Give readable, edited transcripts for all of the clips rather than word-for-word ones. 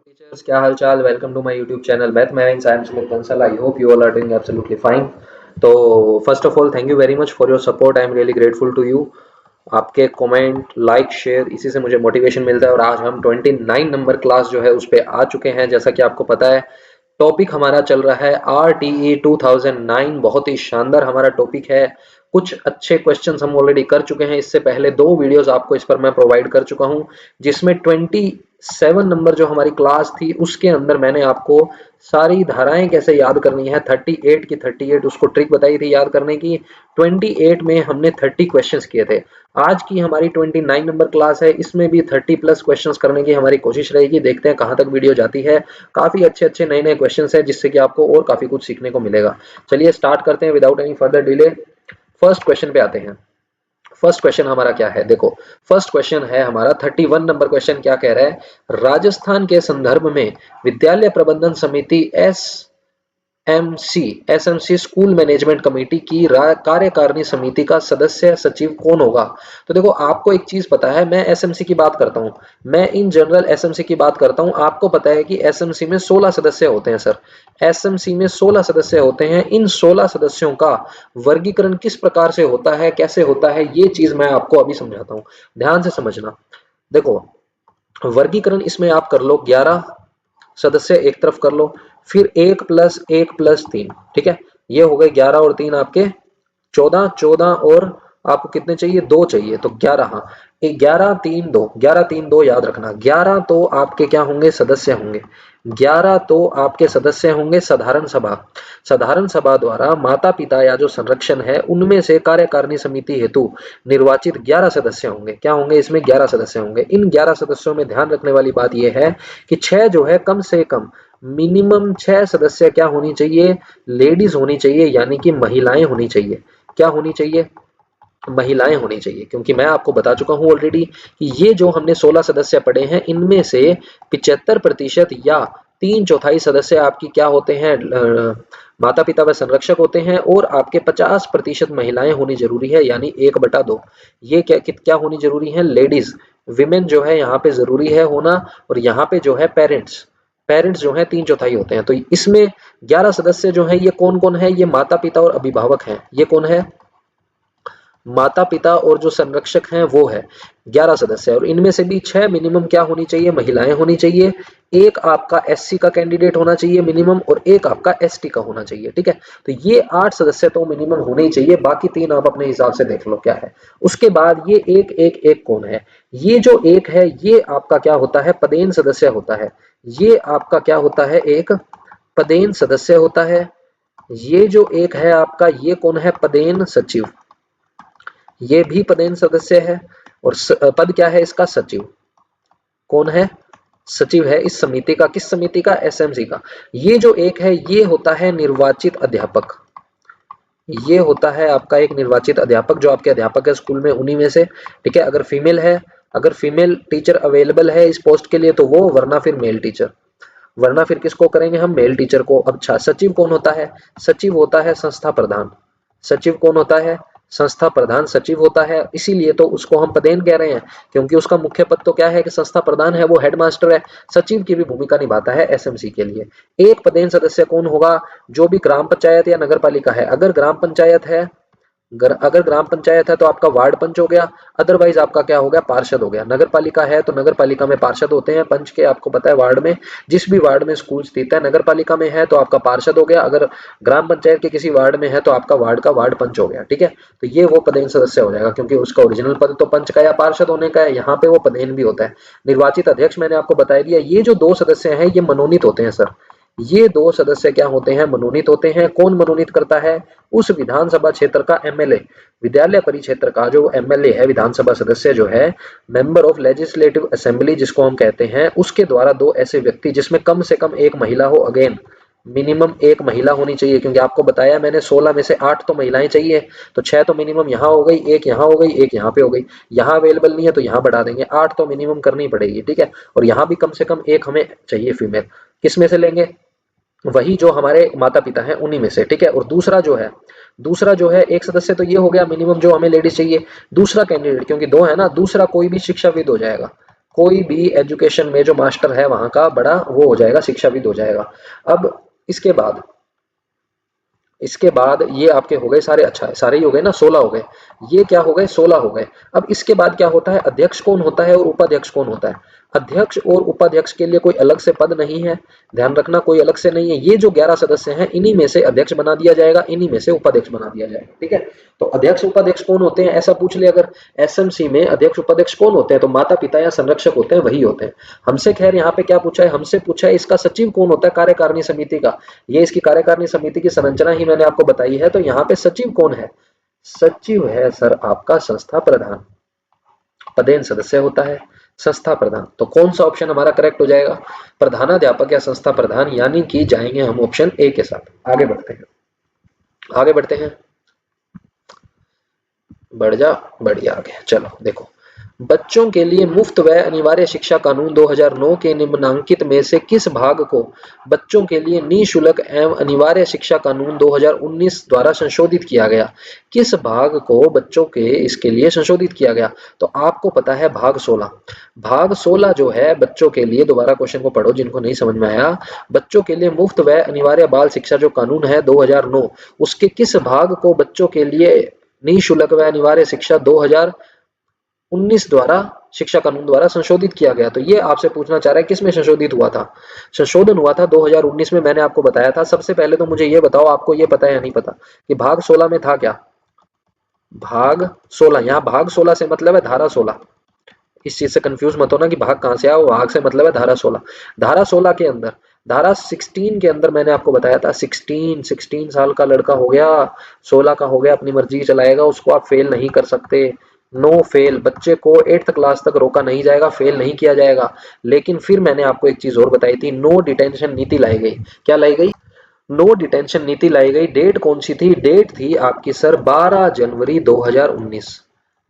Teachers, क्या हाल चाल। Welcome to my YouTube channel math mains. I am Sumit Bansal. I hope you all are doing absolutely fine. तो first of all thank you very much for your support. I am really grateful to you. आपके comment, like, share, इसी से मुझे motivation मिलता है। और आज हम 29 नंबर क्लास जो है उस पर आ चुके हैं। जैसा कि आपको पता है, टॉपिक हमारा चल रहा है RTE 2009। बहुत ही शानदार हमारा टॉपिक है। कुछ अच्छे क्वेश्चंस हम ऑलरेडी कर चुके हैं। इससे पहले 2 वीडियोस आपको इस पर मैं प्रोवाइड कर चुका हूं, जिसमें 27 नंबर जो हमारी क्लास थी उसके अंदर मैंने आपको सारी धाराएं कैसे याद करनी है, 38 की 38 उसको ट्रिक बताई थी याद करने की। 28 में हमने 30 क्वेश्चंस किए थे। आज की हमारी 29 नंबर क्लास है, इसमें भी 30 प्लस क्वेश्चंस करने की हमारी कोशिश रहेगी। देखते हैं कहां तक वीडियो जाती है। काफी अच्छे अच्छे नए नए क्वेश्चंस हैं, जिससे कि आपको और काफी कुछ सीखने को मिलेगा। चलिए स्टार्ट करते हैं without any further delay. First question पे आते हैं। फर्स्ट क्वेश्चन हमारा क्या है, देखो। फर्स्ट क्वेश्चन है हमारा 31 नंबर क्वेश्चन। क्या कह रहा है? राजस्थान के संदर्भ में विद्यालय प्रबंधन समिति एसएमसी स्कूल मैनेजमेंट कमेटी की कार्यकारिणी समिति का सदस्य सचिव कौन होगा? तो देखो, आपको एक चीज पता है, मैं एसएमसी की बात करता हूं, मैं इन जनरल एसएमसी की बात करता हूं। आपको पता है कि एसएमसी में 16 सदस्य होते हैं सर। एसएमसी में 16 सदस्य होते हैं। इन 16 सदस्यों का वर्गीकरण किस प्रकार से होता है, कैसे होता है, ये चीज मैं आपको अभी समझाता हूं। ध्यान से समझना। देखो, वर्गीकरण इसमें आप कर लो, 11 सदस्य एक तरफ कर लो, फिर 1+1+3, ठीक है। ये हो गए 11 और 3 आपके 14। 14 और आपको कितने चाहिए? 2 चाहिए, तो 11। हाँ, 11 3 2, 11 3 2 याद रखना। 11 तो आपके क्या होंगे? सदस्य होंगे। 11 तो आपके सदस्य होंगे साधारण सभा। साधारण सभा द्वारा माता पिता या जो संरक्षण है उनमें से कार्यकारिणी समिति हेतु निर्वाचित 11 सदस्य होंगे। क्या होंगे? इसमें 11 सदस्य होंगे। इन 11 सदस्यों में ध्यान रखने वाली बात यह है कि 6 जो है, कम से कम मिनिमम 6 सदस्य क्या होनी चाहिए? लेडीज होनी चाहिए, यानी कि महिलाएं होनी चाहिए। क्या होनी चाहिए? महिलाएं होनी चाहिए। क्योंकि मैं आपको बता चुका हूं ऑलरेडी कि ये जो हमने 16 सदस्य पढ़े हैं, इनमें से 75% या 3/4 सदस्य आपकी क्या होते हैं? माता पिता व संरक्षक होते हैं। और आपके 50% महिलाएं होनी जरूरी है, यानी 1/2। ये क्या होनी जरूरी है? लेडीज, विमेन जो है यहाँ पे जरूरी है होना। और यहाँ पे जो है पेरेंट्स, पेरेंट्स जो है 3/4 होते हैं। तो इसमें 11 सदस्य जो है, ये कौन कौन है? ये माता पिता और अभिभावक हैं। ये कौन है? माता पिता और जो संरक्षक हैं वो है। 11 सदस्य, और इनमें से भी 6 मिनिमम क्या होनी चाहिए? महिलाएं होनी चाहिए। एक आपका एससी का कैंडिडेट होना चाहिए मिनिमम, और एक आपका एसटी का होना चाहिए, ठीक है। तो ये 8 सदस्य तो मिनिमम होने ही चाहिए। बाकी 3 आप अपने हिसाब से देख लो क्या है। उसके बाद ये एक एक एक कौन है? ये जो एक है, ये आपका क्या होता है? पदेन सदस्य होता है। ये आपका क्या होता है? एक पदेन सदस्य होता है। ये जो एक है आपका, ये कौन है? पदेन सचिव। ये भी पदेन सदस्य है। और पद क्या है इसका? सचिव। कौन है? सचिव है इस समिति का। किस समिति का? एसएमसी का। ये जो एक है, ये होता है निर्वाचित अध्यापक। ये होता है आपका एक निर्वाचित अध्यापक, जो आपके अध्यापक है स्कूल में, उन्हीं में से, ठीक है। अगर फीमेल है, अगर फीमेल टीचर अवेलेबल है इस पोस्ट के लिए तो वो, वरना फिर मेल टीचर। वरना फिर किसको करेंगे हम? मेल टीचर को। अच्छा, सचिव कौन होता है? सचिव होता है संस्था प्रधान। सचिव कौन होता है? संस्था प्रधान सचिव होता है। इसीलिए तो उसको हम पदेन कह रहे हैं, क्योंकि उसका मुख्य पद तो क्या है कि संस्था प्रधान है, वो हेडमास्टर है। सचिव की भी भूमिका निभाता है एसएमसी के लिए। एक पदेन सदस्य कौन होगा? जो भी ग्राम पंचायत या नगर पालिका है। अगर ग्राम पंचायत है, अगर ग्राम पंचायत है तो आपका वार्ड पंच हो गया। अदरवाइज आपका क्या हो गया? पार्षद हो गया। नगर पालिका है तो नगर पालिका में पार्षद होते हैं पंच के, आपको पता है। वार्ड में, जिस भी वार्ड में स्कूल स्थित है, नगर पालिका में है तो आपका पार्षद हो गया। अगर ग्राम पंचायत के किसी वार्ड में है तो आपका वार्ड का वार्ड पंच हो गया, ठीक है। तो ये वो पदेन सदस्य हो जाएगा, क्योंकि उसका ओरिजिनल पद तो पंच का या पार्षद होने का है, यहाँ पे वो पदेन भी होता है। निर्वाचित अध्यक्ष मैंने आपको बता दिया। ये जो 2 सदस्य हैं, ये मनोनीत होते हैं सर। ये 2 सदस्य क्या होते हैं? मनोनीत होते हैं। कौन मनोनीत करता है? उस विधानसभा क्षेत्र का एमएलए। विद्यालय परिक्षेत्र का जो एमएलए है, विधानसभा सदस्य जो है, मेंबर ऑफ लेजिस्लेटिव असेंबली जिसको हम कहते हैं, उसके द्वारा 2 ऐसे व्यक्ति, जिसमें कम से कम एक महिला हो। अगेन, मिनिमम एक महिला होनी चाहिए, क्योंकि आपको बताया मैंने 16 में से 8 तो महिलाएं चाहिए। तो 6 तो मिनिमम यहाँ हो गई, एक यहाँ हो गई, एक यहाँ पे हो गई। यहाँ अवेलेबल नहीं है तो यहाँ बढ़ा देंगे। 8 तो मिनिमम करनी पड़ेगी, ठीक है। और यहाँ भी कम से कम एक हमें चाहिए फीमेल। किस में से लेंगे? वही जो हमारे माता पिता हैं उन्हीं में से, ठीक है। और दूसरा जो है एक सदस्य, तो ये हो गया मिनिमम जो हमें लेडीज चाहिए। दूसरा कैंडिडेट, क्योंकि 2 है ना, दूसरा कोई भी शिक्षाविद हो जाएगा। कोई भी एजुकेशन में जो मास्टर है वहां का बड़ा वो हो जाएगा, शिक्षाविद हो जाएगा। अब इसके बाद इसके बाद ये आपके हो गए सारे, अच्छा है सारे ही हो गए ना, 16 हो गए। ये क्या हो गए, 16 हो गए। अब इसके बाद क्या होता है, अध्यक्ष कौन होता है और उपाध्यक्ष कौन होता है। अध्यक्ष और उपाध्यक्ष के लिए कोई अलग से पद नहीं है, ध्यान रखना, कोई अलग से नहीं है। ये जो 11 सदस्य हैं इन्हीं में से अध्यक्ष बना दिया जाएगा, इन्हीं में से उपाध्यक्ष बना दिया जाएगा, ठीक है। तो अध्यक्ष उपाध्यक्ष कौन होते हैं, ऐसा पूछ ले अगर एसएमसी में, अध्यक्ष उपाध्यक्ष कौन होते हैं, तो माता पिता या संरक्षक होते हैं, वही होते हैं। हमसे खैर यहाँ पे क्या पूछा है, हमसे पूछा है इसका सचिव कौन होता है कार्यकारिणी समिति का। ये इसकी कार्यकारिणी समिति की संरचना ही मैंने आपको बताई है। तो यहाँ पे सचिव कौन है, सचिव है सर आपका संस्था प्रधान, पदेन सदस्य होता है संस्था प्रधान। तो कौन सा ऑप्शन हमारा करेक्ट हो जाएगा, प्रधानाध्यापक या संस्था प्रधान, यानी कि जाएंगे हम ऑप्शन ए के साथ। आगे बढ़ते हैं, आगे बढ़ते हैं, बढ़ जा, बढ़िया आगे चलो। देखो, बच्चों के लिए मुफ्त व अनिवार्य शिक्षा कानून 2009 के निम्नांकित में से किस भाग को बच्चों के लिए निःशुल्क एवं अनिवार्य शिक्षा कानून 2019 द्वारा संशोधित किया गया। किस भाग को बच्चों के इसके लिए संशोधित किया गया, तो आपको पता है भाग 16। भाग 16 जो है बच्चों के लिए, दोबारा क्वेश्चन को पढ़ो जिनको नहीं समझ में आया, बच्चों के लिए मुफ्त व अनिवार्य बाल शिक्षा जो कानून है 2009, उसके किस भाग को बच्चों के लिए निःशुल्क व अनिवार्य शिक्षा 2019 द्वारा शिक्षा कानून द्वारा संशोधित किया गया। तो ये आपसे पूछना चाह रहा है किसमें संशोधित हुआ था, संशोधन हुआ था 2019 में। मैंने आपको बताया था। सबसे पहले तो मुझे ये बताओ, आपको ये पता है या नहीं पता कि भाग 16 में था क्या, भाग 16, यहाँ भाग 16 से मतलब है धारा 16। इस चीज से कंफ्यूज मत होना कि भाग कहां से आया, वो भाग से मतलब है धारा 16। धारा 16 के अंदर, धारा 16 के अंदर मैंने आपको बताया था, 16 साल का लड़का हो गया, 16 का हो गया, अपनी मर्जी चलाएगा, उसको आप फेल नहीं कर सकते। नो फेल, बच्चे को 8th क्लास तक रोका नहीं जाएगा, फेल नहीं किया जाएगा। लेकिन फिर मैंने आपको एक चीज और बताई थी, नो डिटेंशन नीति लाई गई। क्या लाई गई, नो डिटेंशन नीति लाई गई। डेट कौन सी थी, डेट थी आपकी सर 12 जनवरी 2019।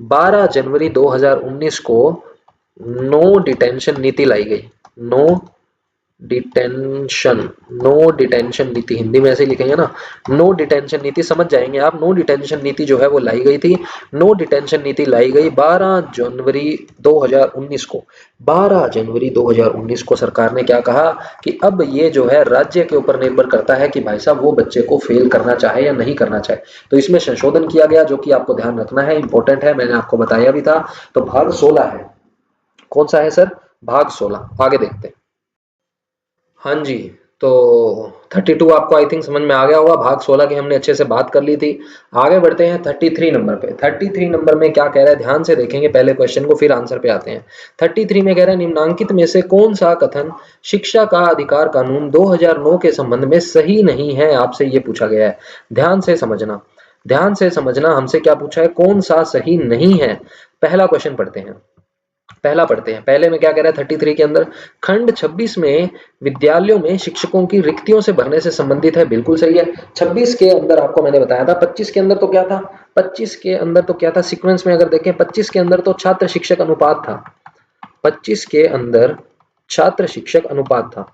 12 जनवरी 2019 को नो डिटेंशन नीति लाई गई। नो डिटेंशन, नो डिटेंशन नीति हिंदी में ऐसे लिखेंगे ना, नो डिटेंशन नीति, समझ जाएंगे आप। नो डिटेंशन नीति जो है वो लाई गई थी। नो डिटेंशन नीति लाई गई 12 जनवरी 2019 को। 12 जनवरी 2019 को सरकार ने क्या कहा कि अब ये जो है राज्य के ऊपर निर्भर करता है कि भाई साहब वो बच्चे को फेल करना चाहे या नहीं करना चाहे। तो इसमें संशोधन किया गया, जो कि आपको ध्यान रखना है, इंपॉर्टेंट है, मैंने आपको बताया भी था। तो भाग 16 है, कौन सा है सर, भाग 16। आगे देखते हैं। हाँ जी, तो 32 आपको आई थिंक समझ में आ गया होगा। भाग 16 की हमने अच्छे से बात कर ली थी। आगे बढ़ते हैं 33 नंबर पे। 33 नंबर में क्या कह रहा है, ध्यान से देखेंगे पहले क्वेश्चन को, फिर आंसर पे आते हैं। 33 में कह रहा है, निम्नांकित में से कौन सा कथन शिक्षा का अधिकार कानून 2009 के संबंध में सही नहीं है, आपसे ये पूछा गया है। ध्यान से समझना, ध्यान से समझना, हमसे क्या पूछा है, कौन सा सही नहीं है। पहला क्वेश्चन पढ़ते हैं, पहला पढ़ते हैं। पहले में क्या कह रहा है 33 के अंदर, खंड 26 में विद्यालयों में शिक्षकों की रिक्तियों से भरने से संबंधित है, बिल्कुल सही है। 26 के अंदर आपको मैंने बताया था, 25 के अंदर तो क्या था, 25 के अंदर तो क्या था, सीक्वेंस में अगर देखें 25 के अंदर तो छात्र शिक्षक अनुपात था। 25 के अंदर छात्र शिक्षक अनुपात था,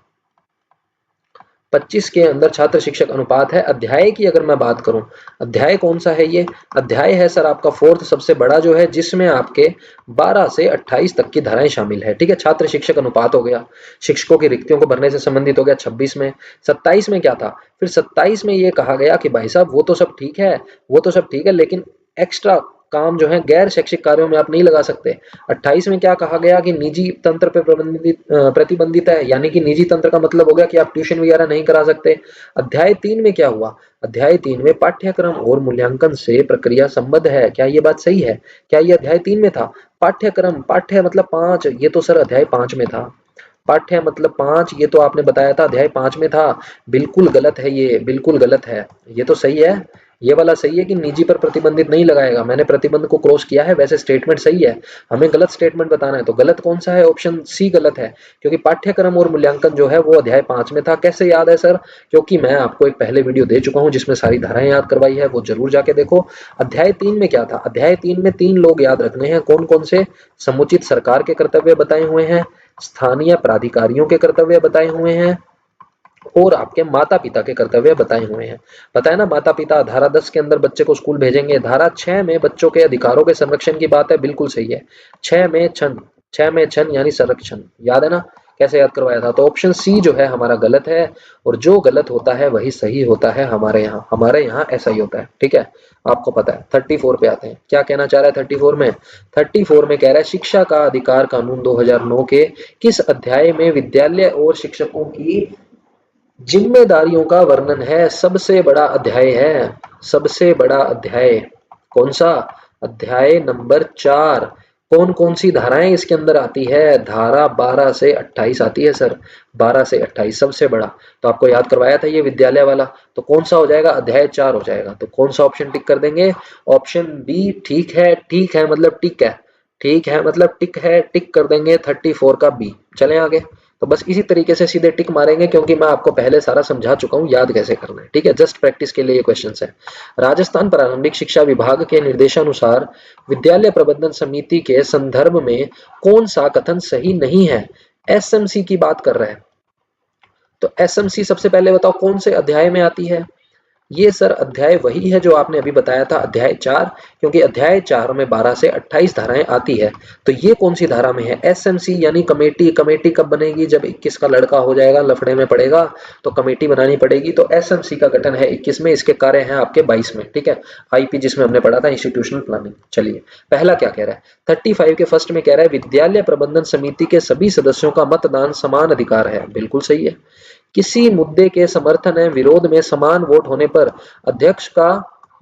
25 के अंदर छात्र शिक्षक अनुपात है। अध्याय की अगर मैं बात करूं, अध्याय कौन सा है, ये अध्याय है सर आपका 4th सबसे बड़ा जो है, जिसमें आपके 12 से 28 तक की धाराएं शामिल है, ठीक है। छात्र शिक्षक अनुपात हो गया, शिक्षकों की रिक्तियों को भरने से संबंधित हो गया 26 में। 27 में क्या था, फिर 27 में ये कहा गया कि भाई साहब वो तो सब ठीक है, वो तो सब ठीक है, लेकिन एक्स्ट्रा काम जो है गैर शैक्षिक कार्यों में आप नहीं लगा सकते। 28 में क्या कहा गया कि निजी तंत्र पे प्रतिबंधित है, यानी कि निजी तंत्र का मतलब हो गया कि आप ट्यूशन वगैरह नहीं करा सकते। अध्याय 3 में क्या हुआ, अध्याय 3 में पाठ्यक्रम और मूल्यांकन से प्रक्रिया संबद्ध है। क्या ये बात सही है, क्या ये अध्याय 3 में था। पाठ्यक्रम, पाठ्य मतलब 5, ये तो सर अध्याय 5 में था। पाठ्य मतलब 5, ये तो आपने बताया था अध्याय 5 में था। बिल्कुल गलत है, ये बिल्कुल गलत है। ये तो सही है, ये वाला सही है कि निजी पर प्रतिबंधित नहीं लगाएगा, मैंने प्रतिबंध को क्रॉस किया है, वैसे स्टेटमेंट सही है। हमें गलत स्टेटमेंट बताना है, तो गलत कौन सा है, ऑप्शन सी गलत है, क्योंकि पाठ्यक्रम और मूल्यांकन जो है वो अध्याय 5 में था। कैसे याद है सर, क्योंकि मैं आपको एक पहले वीडियो दे चुका हूं जिसमें सारी धाराएं याद करवाई है, वो जरूर जाके देखो। अध्याय 3 में क्या था, अध्याय 3 में 3 लोग याद रखने हैं, कौन कौन से, समुचित सरकार के कर्तव्य बताए हुए हैं, स्थानीय प्राधिकारियों के कर्तव्य बताए हुए हैं, और आपके माता पिता के कर्तव्य बताए हुए हैं। पता है ना, माता पिता, धारा 10 के अंदर बच्चे को स्कूल भेजेंगे। धारा 6 में बच्चों के अधिकारों के संरक्षण की बात है, बिल्कुल सही है। 6 में छंद 6 में छन यानी संरक्षण, याद है ना कैसे याद करवाया था। तो ऑप्शन सी जो है हमारा गलत है, और जो गलत होता है वही सही होता है हमारे यहाँ ऐसा ही होता है, ठीक है, आपको पता है। 34 पे आते हैं, क्या कहना चाह रहा है 34 में? 34 में कह रहा है शिक्षा का अधिकार कानून 2009 के किस अध्याय में विद्यालय और शिक्षकों की जिम्मेदारियों का वर्णन है? सबसे बड़ा अध्याय है, सबसे बड़ा अध्याय। कौन सा? अध्याय नंबर 4। कौन कौन सी धाराएं इसके अंदर आती है? धारा 12 से 28 आती है सर, 12 से 28 सबसे बड़ा। तो आपको याद करवाया था ये विद्यालय वाला, तो कौन सा हो जाएगा? अध्याय 4 हो जाएगा। तो कौन सा ऑप्शन टिक कर देंगे? ऑप्शन बी ठीक है, ठीक है मतलब टिक है, ठीक है मतलब टिक है, टिक कर देंगे 34 का बी। चलें आगे। तो बस इसी तरीके से सीधे टिक मारेंगे, क्योंकि मैं आपको पहले सारा समझा चुका हूं याद कैसे करना है, ठीक है, जस्ट प्रैक्टिस के लिए ये क्वेश्चंस है। राजस्थान प्रारंभिक शिक्षा विभाग के निर्देशानुसार विद्यालय प्रबंधन समिति के संदर्भ में कौन सा कथन सही नहीं है? एसएमसी की बात कर रहा है, तो एसएमसी सबसे पहले बताओ कौन से अध्याय में आती है? ये सर अध्याय वही है जो आपने अभी बताया था, अध्याय 4, क्योंकि अध्याय 4 में 12 से 28 धाराएं आती है। तो ये कौन सी धारा में है? एसएमसी यानी कमेटी। कमेटी कब बनेगी? जब 21 का लड़का हो जाएगा, लफड़े में पड़ेगा, तो कमेटी बनानी पड़ेगी। तो एसएमसी का गठन है 21 में, इसके कार्य हैं आपके 22 में, ठीक है। आईपी जिसमें हमने पढ़ा था, इंस्टीट्यूशनल प्लानिंग। चलिए पहला क्या कह रहा है? 35 के फर्स्ट में कह रहा है विद्यालय प्रबंधन समिति के सभी सदस्यों का मतदान समान अधिकार है। बिल्कुल सही है। किसी मुद्दे के समर्थन या विरोध में समान वोट होने पर अध्यक्ष का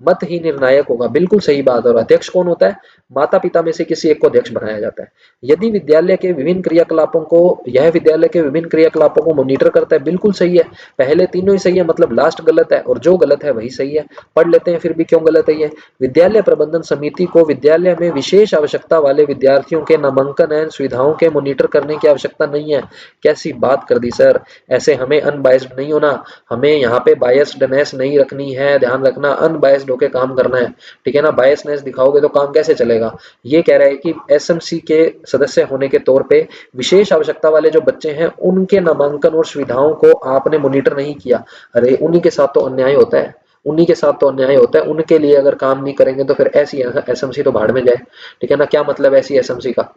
मत ही निर्णायक होगा। बिल्कुल सही बात। और अध्यक्ष कौन होता है? माता पिता में से किसी एक को अध्यक्ष बनाया जाता है। यदि विद्यालय के विभिन्न क्रियाकलापों को यह विद्यालय के विभिन्न क्रियाकलापों को मॉनिटर करता है। बिल्कुल सही है, पहले तीनों ही सही है, मतलब लास्ट गलत है, और जो गलत है वही सही है। पढ़ लेते हैं फिर भी क्यों गलत है ये। विद्यालय प्रबंधन समिति को विद्यालय में विशेष आवश्यकता वाले विद्यार्थियों के नामांकन एवं सुविधाओं के मॉनिटर करने की आवश्यकता नहीं है। कैसी बात कर दी सर, ऐसे हमें अनबायस्ड नहीं होना, हमें यहाँ पे बायस्डनेस नहीं रखनी है, ध्यान रखना, अनबायस्ड होके काम करना है, ठीक है ना। बायसनेस दिखाओगे तो काम कैसे चलेगा। ये कह रहा है कि एसएमसी के सदस्य होने के तौर पे विशेष आवश्यकता वाले जो बच्चे हैं उनके नामांकन और सुविधाओं को आपने मॉनिटर नहीं किया। अरे उन्हीं के साथ तो अन्याय होता है, उन्हीं के साथ तो अन्याय होता है। उनके लिए अगर काम नहीं करेंगे तो फिर ऐसी एसएमसी तो भाड़ में जाए, ठीक है ना। क्या मतलब ऐसी एसएमसी का?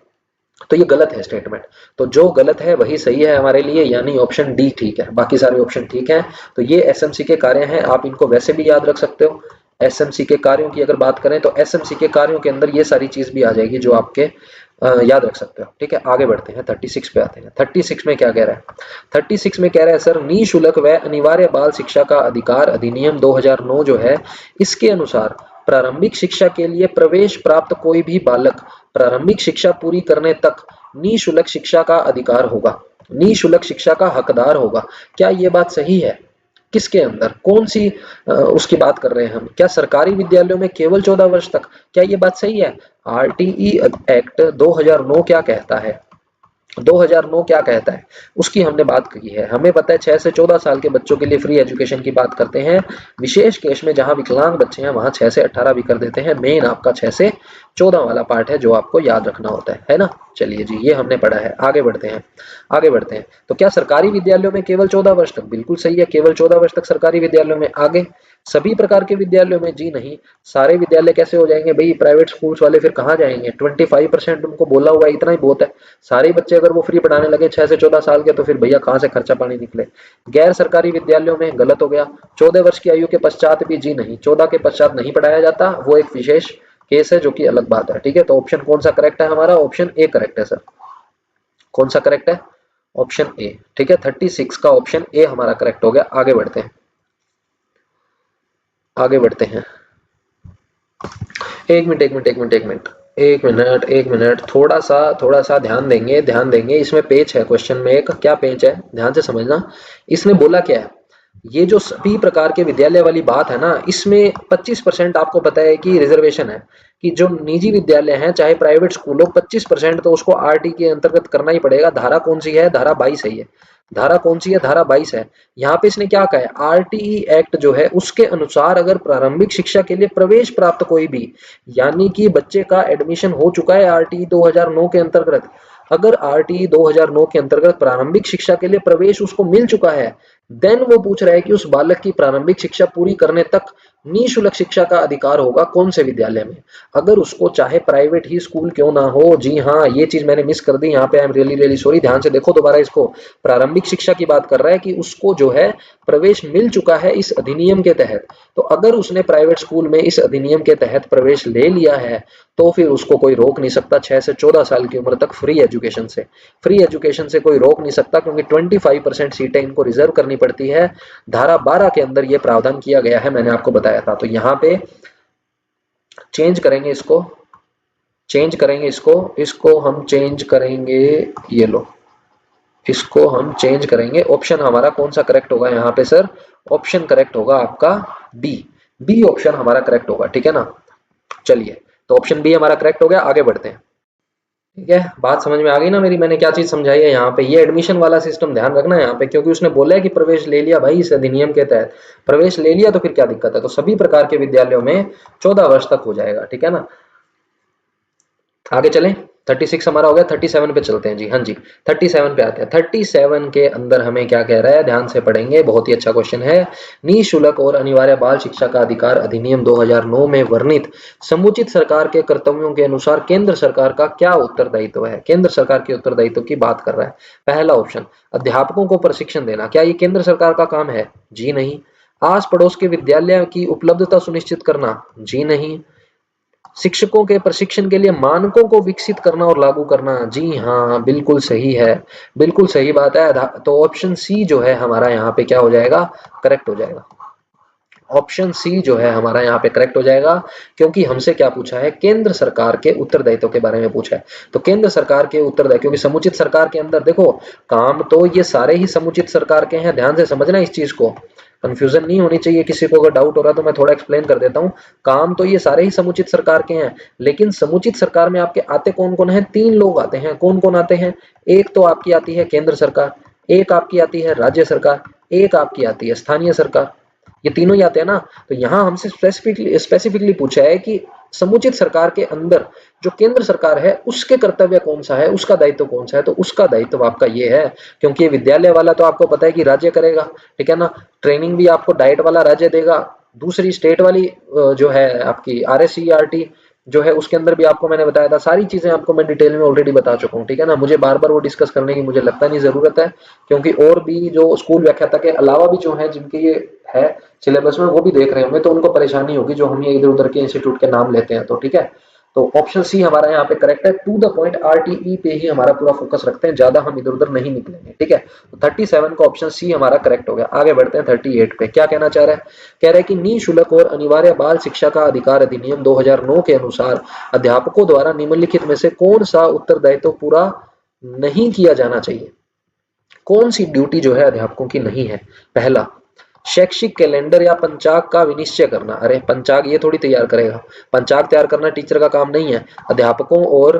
तो ये गलत है स्टेटमेंट। तो जो गलत है वही सही है हमारे लिए, यानी ऑप्शन डी ठीक है, बाकी सारे ऑप्शन ठीक है। तो ये एसएमसी के कार्य हैं, आप इनको वैसे भी याद रख सकते हो। एसएमसी के कार्यों की अगर बात करें तो एसएमसी के कार्यों के अंदर ये सारी चीज भी आ जाएगी जो आपके याद रख सकते हो, ठीक है। आगे बढ़ते हैं, 36 पे आते हैं। 36 में क्या कह रहा है? 36 में कह रहा है सर निःशुल्क व अनिवार्य बाल शिक्षा का अधिकार अधिनियम 2009 जो है, इसके अनुसार प्रारंभिक शिक्षा के लिए प्रवेश प्राप्त कोई भी बालक प्रारंभिक शिक्षा पूरी करने तक निःशुल्क शिक्षा का अधिकार होगा, निःशुल्क शिक्षा का हकदार होगा। क्या ये बात सही है? किसके अंदर, कौन सी उसकी बात कर रहे हैं हम? क्या सरकारी विद्यालयों में केवल 14 वर्ष तक? क्या ये बात सही है? आरटीई एक्ट 2009 क्या कहता है? 2009 क्या कहता है उसकी हमने बात की है। हमें पता है 6 से 14 साल के बच्चों के लिए फ्री एजुकेशन की बात करते हैं। विशेष केस में जहां विकलांग बच्चे हैं वहां 6 से 18 भी कर देते हैं। मेन आपका 6 से 14 वाला पार्ट है जो आपको याद रखना होता है ना। चलिए जी, ये हमने पढ़ा है। आगे बढ़ते हैं, आगे बढ़ते हैं। तो क्या सरकारी विद्यालयों में केवल 14 वर्ष तक? बिल्कुल सही है, केवल 14 वर्ष तक सरकारी विद्यालयों में। आगे सभी प्रकार के विद्यालयों में? जी नहीं, सारे विद्यालय कैसे हो जाएंगे भाई, प्राइवेट स्कूल्स वाले फिर कहाँ जाएंगे? 25% उनको बोला हुआ है, इतना ही बहुत है। सारे बच्चे अगर वो फ्री पढ़ाने लगे 6 से 14 साल के, तो फिर भैया कहाँ से खर्चा पानी निकले। गैर सरकारी विद्यालयों में गलत हो गया। 14 वर्ष की आयु के पश्चात भी? जी नहीं, 14 के पश्चात नहीं पढ़ाया जाता, वो एक विशेष केस है जो कि अलग बात है, ठीक है। तो ऑप्शन कौन सा करेक्ट है हमारा? ऑप्शन ए करेक्ट है सर। कौन सा करेक्ट है? ऑप्शन ए, ठीक है। 36 का ऑप्शन ए हमारा करेक्ट हो गया। आगे बढ़ते हैं, आगे बढ़ते हैं। एक मिनट एक मिनट एक मिनट एक मिनट एक मिनट एक मिनट, थोड़ा सा ध्यान देंगे, ध्यान देंगे। इसमें पेज है क्वेश्चन में एक, क्या पेज है ध्यान से समझना। इसने बोला क्या है, ये जो सभी प्रकार के विद्यालय वाली बात है ना, इसमें 25% आपको पता है कि रिजर्वेशन है, कि जो निजी विद्यालय हैं चाहे प्राइवेट स्कूल हो, 25% तो उसको आरटी के अंतर्गत करना ही पड़ेगा। धारा कौन सी है? धारा 22 है। ये धारा कौन सी है? धारा 22 है। यहाँ पे इसने क्या कहा है? आरटीई एक्ट जो है उसके अनुसार अगर प्रारंभिक शिक्षा के लिए प्रवेश प्राप्त कोई भी, यानी कि बच्चे का एडमिशन हो चुका है आरटीई 2009 के अंतर्गत, अगर आरटीई 2009 के अंतर्गत प्रारंभिक शिक्षा के लिए प्रवेश उसको मिल चुका है, देन वो पूछ रहा है कि उस बालक की प्रारंभिक शिक्षा पूरी करने तक निःशुल्क शिक्षा का अधिकार होगा कौन से विद्यालय में? अगर उसको चाहे प्राइवेट ही स्कूल क्यों ना हो, जी हाँ, ये चीज मैंने मिस कर दी यहाँ पे, आई एम रियली रियली सॉरी, ध्यान से देखो दोबारा इसको। प्रारंभिक शिक्षा की बात कर रहा है कि उसको जो है प्रवेश मिल चुका है इस अधिनियम के तहत। तो अगर उसने प्राइवेट स्कूल में इस अधिनियम के तहत प्रवेश ले लिया है तो फिर उसको कोई रोक नहीं सकता 6 से 14 साल की उम्र तक फ्री एजुकेशन से कोई रोक नहीं सकता, क्योंकि 25% सीटें इनको रिजर्व करनी पड़ती है। धारा 12 के अंदर ये प्रावधान किया गया है, मैंने आपको बताया था। तो यहाँ पे चेंज करेंगे इसको, इसको हम चेंज करेंगे, ये लो, इसको हम चेंज करेंगे। ऑप्शन हमारा कौन सा करेक्ट होगा यहाँ पे सर? ऑप्शन करेक्ट होगा आपका बी, बी ऑप्शन हमारा करेक्ट होगा, ठीक है ना। चलिए, तो ऑप्शन बी हमारा करेक्ट हो गया, आगे बढ़ते हैं। ठीक है, बात समझ में आ गई ना मेरी, मैंने क्या चीज समझाई है यहाँ पे? ये एडमिशन वाला सिस्टम ध्यान रखना है यहाँ पे, क्योंकि उसने बोला है कि प्रवेश ले लिया भाई इस अधिनियम के तहत, प्रवेश ले लिया तो फिर क्या दिक्कत है? तो सभी प्रकार के विद्यालयों में 14 वर्ष तक हो जाएगा, ठीक है ना। आगे चलें, 36 हमारा हो गया, 37 पे चलते हैं जी। हाँ जी, 37 पे आते हैं। 37 के अंदर हमें क्या कह रहा है, ध्यान से पढ़ेंगे, बहुत ही अच्छा क्वेश्चन है। निःशुल्क और अनिवार्य बाल शिक्षा का अधिकार अधिनियम 2009 में वर्णित समुचित सरकार के कर्तव्यों के अनुसार केंद्र सरकार का क्या उत्तरदायित्व है? केंद्र सरकार के उत्तरदायित्व की बात कर रहा है। पहला ऑप्शन, अध्यापकों को प्रशिक्षण देना। क्या ये केंद्र सरकार का काम है? जी नहीं। आस पड़ोस के विद्यालय की उपलब्धता सुनिश्चित करना? जी नहीं। शिक्षकों के प्रशिक्षण के लिए मानकों को विकसित करना और लागू करना? जी हाँ, बिल्कुल सही है, बिल्कुल सही बात है। तो ऑप्शन सी जो है हमारा यहाँ पे क्या हो जाएगा, करेक्ट हो जाएगा। ऑप्शन सी जो है हमारा यहाँ पे करेक्ट हो जाएगा, क्योंकि हमसे क्या पूछा है, केंद्र सरकार के उत्तरदायित्व के बारे में पूछा है। तो केंद्र सरकार के उत्तरदायित्व, क्योंकि समुचित सरकार के अंदर देखो, काम तो ये सारे ही समुचित सरकार के हैं, ध्यान से समझना इस चीज को, कंफ्यूजन नहीं होनी चाहिए किसी को। अगर डाउट हो रहा है तो मैं थोड़ा एक्सप्लेन कर देता हूँ। काम तो ये सारे ही समुचित सरकार के हैं, लेकिन समुचित सरकार में आपके आते कौन कौन है? 3 लोग आते हैं। कौन कौन आते हैं? एक तो आपकी आती है केंद्र सरकार, एक आपकी आती है राज्य सरकार, एक आपकी आती है स्थानीय सरकार। ये तीनों ही आते हैं ना। तो यहाँ हमसे स्पेसिफिकली पूछा है कि समुचित सरकार के अंदर जो केंद्र सरकार है उसके कर्तव्य कौन सा है, उसका दायित्व कौन सा है? तो उसका दायित्व आपका ये है, क्योंकि ये विद्यालय वाला तो आपको पता है कि राज्य करेगा, ठीक है ना। ट्रेनिंग भी आपको डाइट वाला राज्य देगा, दूसरी स्टेट वाली जो है आपकी RSCERT जो है उसके अंदर भी आपको मैंने बताया था, सारी चीजें आपको मैं डिटेल में ऑलरेडी बता चुका हूँ, ठीक है ना। मुझे बार बार वो डिस्कस करने की मुझे लगता नहीं जरूरत है, क्योंकि और भी जो स्कूल व्याख्याता के अलावा भी जो है जिनके ये है सिलेबस में, वो भी देख रहे होंगे, तो उनको परेशानी होगी जो हम ये इधर उधर के इंस्टीट्यूट के नाम लेते हैं, तो ठीक है। तो ऑप्शन सी हमारा यहाँ पे करेक्ट है, टू द पॉइंट RTE पे ही हमारा पूरा फोकस रखते हैं, ज्यादा हम इधर उधर नहीं निकलेंगे, ठीक है। तो 37 का ऑप्शन सी हमारा करेक्ट हो गया। आगे बढ़ते हैं 38 पे, क्या कहना चाह रहा है? कह रहा है कि निःशुल्क और अनिवार्य बाल शिक्षा का अधिकार अधिनियम 2009 के अनुसार अध्यापकों द्वारा निम्नलिखित में से कौन सा उत्तरदायित्व पूरा नहीं किया जाना चाहिए? कौन सी ड्यूटी जो है अध्यापकों की नहीं है? पहला, शैक्षिक कैलेंडर या पंचाग का विनिश्चय करना। अरे पंचाग ये थोड़ी तैयार करेगा, पंचाग तैयार करना टीचर का काम नहीं है। अध्यापकों और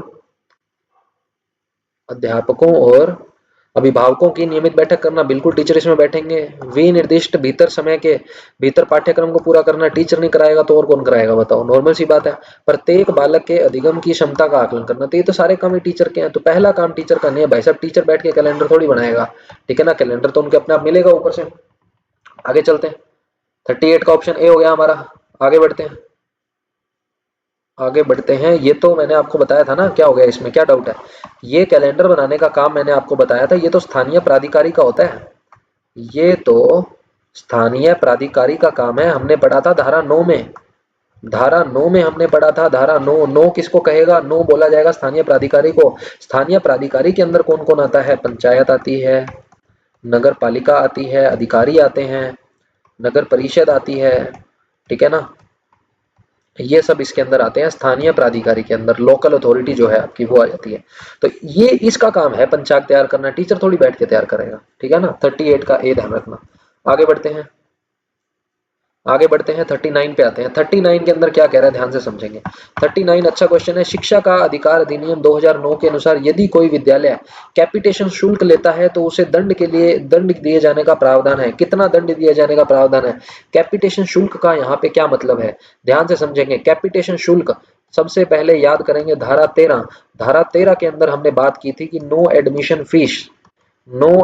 अभिभावकों की नियमित बैठक करना, बिल्कुल टीचर इसमें बैठेंगे। विनिर्दिष्ट भीतर समय के भीतर पाठ्यक्रम को पूरा करना, टीचर नहीं कराएगा तो और कौन कराएगा बताओ, नॉर्मल सी बात है। प्रत्येक बालक के अधिगम की क्षमता का आकलन करना, तो ये तो सारे काम ही टीचर के हैं। तो पहला काम टीचर का नहीं है भाई साहब, टीचर बैठ के कैलेंडर थोड़ी बनाएगा, ठीक है ना। कैलेंडर तो उनके अपने आप मिलेगा ऊपर से। आगे चलते हैं, 38 का ऑप्शन ए हो गया हमारा। आगे बढ़ते हैं, ये तो मैंने आपको बताया था ना, क्या हो गया इसमें, क्या डाउट है? ये कैलेंडर बनाने का काम मैंने आपको बताया था, ये तो स्थानीय प्राधिकारी का होता है, ये तो स्थानीय प्राधिकारी का काम है। हमने पढ़ा था धारा 9 में, धारा 9 में हमने पढ़ा था, धारा 9, 9 किसको कहेगा? 9 बोला जाएगा स्थानीय प्राधिकारी को। स्थानीय प्राधिकारी के अंदर कौन कौन आता है? पंचायत आती है, नगर पालिका आती है, अधिकारी आते हैं, नगर परिषद आती है, ठीक है ना। ये सब इसके अंदर आते हैं, स्थानीय प्राधिकारी के अंदर लोकल अथॉरिटी जो है आपकी वो आ जाती है। तो ये इसका काम है पंचांग तैयार करना, टीचर थोड़ी बैठ के तैयार करेगा, ठीक है ना। 38 का ए ध्यान रखना। आगे बढ़ते हैं, 39 पे आते हैं। 39 के अंदर क्या कह रहा है, ध्यान से समझेंगे। 39 अच्छा क्वेश्चन है। शिक्षा का अधिकार अधिनियम 2009 के अनुसार यदि कोई विद्यालय कैपिटेशन शुल्क लेता है तो उसे दंड दिए जाने का प्रावधान है। कितना दंड दिए जाने का प्रावधान है? कैपिटेशन शुल्क का यहाँ पे क्या मतलब है, ध्यान से समझेंगे। कैपिटेशन शुल्क सबसे पहले याद करेंगे, धारा 13, धारा 13 के अंदर हमने बात की थी कि नो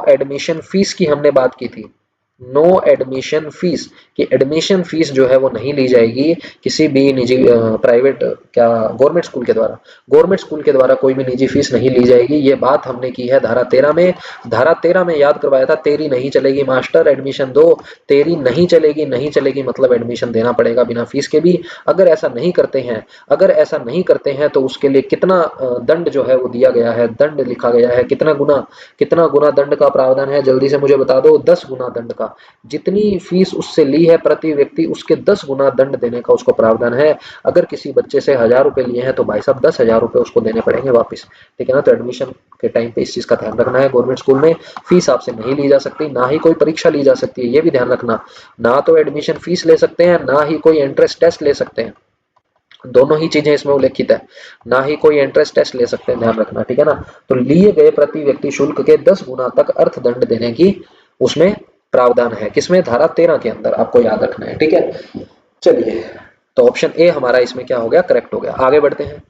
एडमिशन फीस की हमने बात की थी, नो एडमिशन फीस, कि एडमिशन फीस जो है वो नहीं ली जाएगी किसी भी निजी प्राइवेट क्या गवर्नमेंट स्कूल के द्वारा, गवर्नमेंट स्कूल के द्वारा कोई भी निजी फीस नहीं ली जाएगी। ये बात हमने की है धारा 13 में। धारा 13 में याद करवाया था, तेरी नहीं चलेगी मास्टर एडमिशन दो, तेरी नहीं चलेगी, नहीं चलेगी मतलब एडमिशन देना पड़ेगा बिना फीस के भी। अगर ऐसा नहीं करते हैं, अगर ऐसा नहीं करते हैं तो उसके लिए कितना दंड जो है वो दिया गया है, दंड लिखा गया है, कितना गुना दंड का प्रावधान है, जल्दी से मुझे बता दो। 10 गुना दंड का, जितनी फीस उससे ली है प्रति व्यक्ति उसके 10 गुना दंड देने का उसको प्रावधान है। अगर किसी बच्चे से 1000 रुपए लिए हैं तो भाई साहब 10,000 रुपए उसको देने पड़ेंगे वापस, ठीक है ना। तो एडमिशन के टाइम पे इस चीज का ध्यान रखना है। गवर्नमेंट स्कूल में फीस आपसे नहीं ली जा सकती, ना ही कोई परीक्षा ली जा सकती है, ये भी ध्यान रखना। ना तो एडमिशन फीस ले सकते हैं, ना ही कोई एंट्रेंस टेस्ट ले सकते हैं, दोनों ही चीजें इसमें उल्लेखित है। ना ही कोई एंट्रेंस टेस्ट ले सकते हैं, ध्यान रखना, ठीक है ना। तो लिए गए प्रति व्यक्ति शुल्क के 10 गुना तक अर्थदंड देने की उसमें प्रावधान है, किसमें, धारा 13 के अंदर, आपको याद रखना है, ठीक है। चलिए, तो ऑप्शन ए हमारा इसमें क्या हो गया, करेक्ट हो गया। आगे बढ़ते हैं,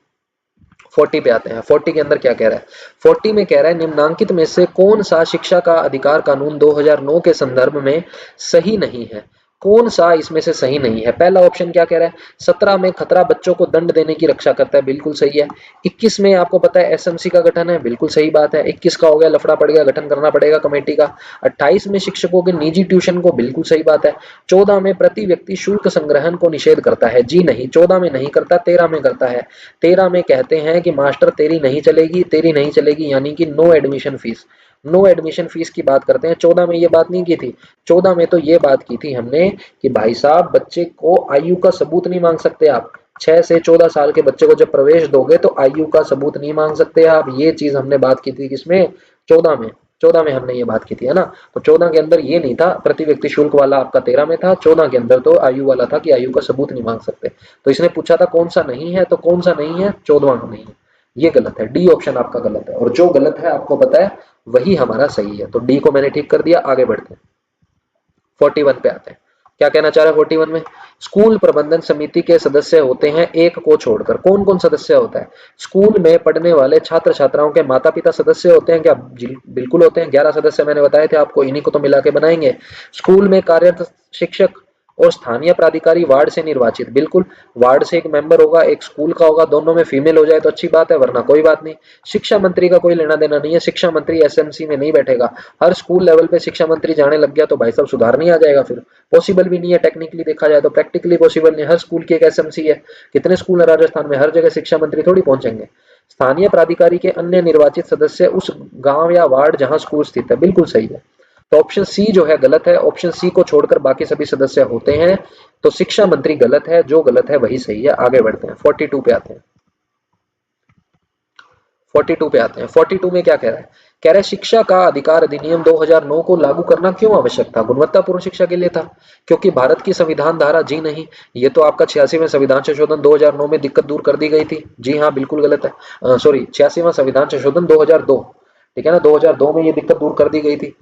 40 पे आते हैं। 40 के अंदर क्या कह रहा है, 40 में कह रहा है निम्नांकित में से कौन सा शिक्षा का अधिकार कानून 2009 के संदर्भ में सही नहीं है। कौन सा इसमें से सही नहीं है। पहला ऑप्शन क्या कह रहा है, 17 में खतरा बच्चों को दंड देने की रक्षा करता है, बिल्कुल सही है। 21 में आपको पता है एसएमसी का गठन है, बिल्कुल सही बात है। 21 का हो गया लफड़ा पड़ गया, गठन करना पड़ेगा कमेटी का। 28 में शिक्षकों के निजी ट्यूशन को, बिल्कुल सही बात है। 14 में प्रति व्यक्ति शुल्क संग्रहण को निषेध करता है, जी नहीं, 14 में नहीं करता, 13 में करता है। 13 में कहते हैं कि मास्टर तेरी नहीं चलेगी, तेरी नहीं चलेगी, यानी कि no admission fees, no admission fees की बात करते हैं। 14 में ये बात नहीं की थी, 14 में तो ये बात की थी हमने कि भाई साहब बच्चे को आयु का सबूत नहीं मांग सकते आप। 6 से 14 साल के बच्चे को जब प्रवेश दोगे तो आयु का सबूत नहीं मांग सकते आप, ये चीज हमने बात की थी किसमें, 14 में। 14 में हमने ये बात की थी, है ना। तो 14 के अंदर ये नहीं था, प्रति व्यक्ति शुल्क वाला आपका 13 में था, 14 के अंदर तो आयु वाला था कि आयु का सबूत नहीं मांग सकते। तो इसने पूछा था कौन सा नहीं है, तो कौन सा नहीं है, 14वां नहीं है, ये गलत है। डी ऑप्शन आपका गलत है, और जो गलत है आपको पता है वही हमारा सही है। तो डी को मैंने ठीक कर दिया। आगे बढ़ते हैं, 41 पे आते हैं। क्या कहना चाह रहा है 41 में, स्कूल प्रबंधन समिति के सदस्य होते हैं एक को छोड़कर। कौन कौन सदस्य होता है, स्कूल में पढ़ने वाले छात्र छात्राओं के माता पिता सदस्य होते हैं क्या, बिल्कुल होते हैं। 11 सदस्य मैंने बताए थे आपको, इन्हीं को तो मिला के बनाएंगे। स्कूल में कार्यरत शिक्षक और स्थानीय प्राधिकारी वार्ड से निर्वाचित, बिल्कुल, वार्ड से एक मेंबर होगा, एक स्कूल का होगा, दोनों में फीमेल हो जाए तो अच्छी बात है, वरना कोई बात नहीं। शिक्षा मंत्री का कोई लेना देना नहीं है, शिक्षा मंत्री एसएमसी में नहीं बैठेगा। हर स्कूल लेवल पे शिक्षा मंत्री जाने लग गया तो भाई साहब सुधार नहीं आ जाएगा, फिर पॉसिबल भी नहीं है। टेक्निकली देखा जाए तो प्रैक्टिकली पॉसिबल नहीं, हर स्कूल की एक एसएमसी है। कितने स्कूल है राजस्थान में, हर जगह शिक्षा मंत्री थोड़ी पहुंचेंगे। स्थानीय प्राधिकारी के अन्य निर्वाचित सदस्य उस गांव या वार्ड जहां स्कूल स्थित है, बिल्कुल सही है। तो ऑप्शन सी जो है गलत है, ऑप्शन सी को छोड़कर बाकी सभी सदस्य होते हैं। तो शिक्षा मंत्री गलत है, जो गलत है वही सही है। आगे बढ़ते हैं, 42 पे आते हैं। 42 पे आते हैं। 42 में क्या कह रहा है, कह रहा है शिक्षा का अधिकार अधिनियम 2009 को लागू करना क्यों आवश्यक था। गुणवत्तापूर्ण शिक्षा के लिए था, क्योंकि भारत की संविधान धारा, जी नहीं, ये तो आपका 86वें संविधान संशोधन 2009 में दिक्कत दूर कर दी गई थी, जी हाँ बिल्कुल गलत है। सॉरी, 86वां संविधान संशोधन 2002, ठीक है ना, 2002 में ये दिक्कत दूर कर दी गई थी।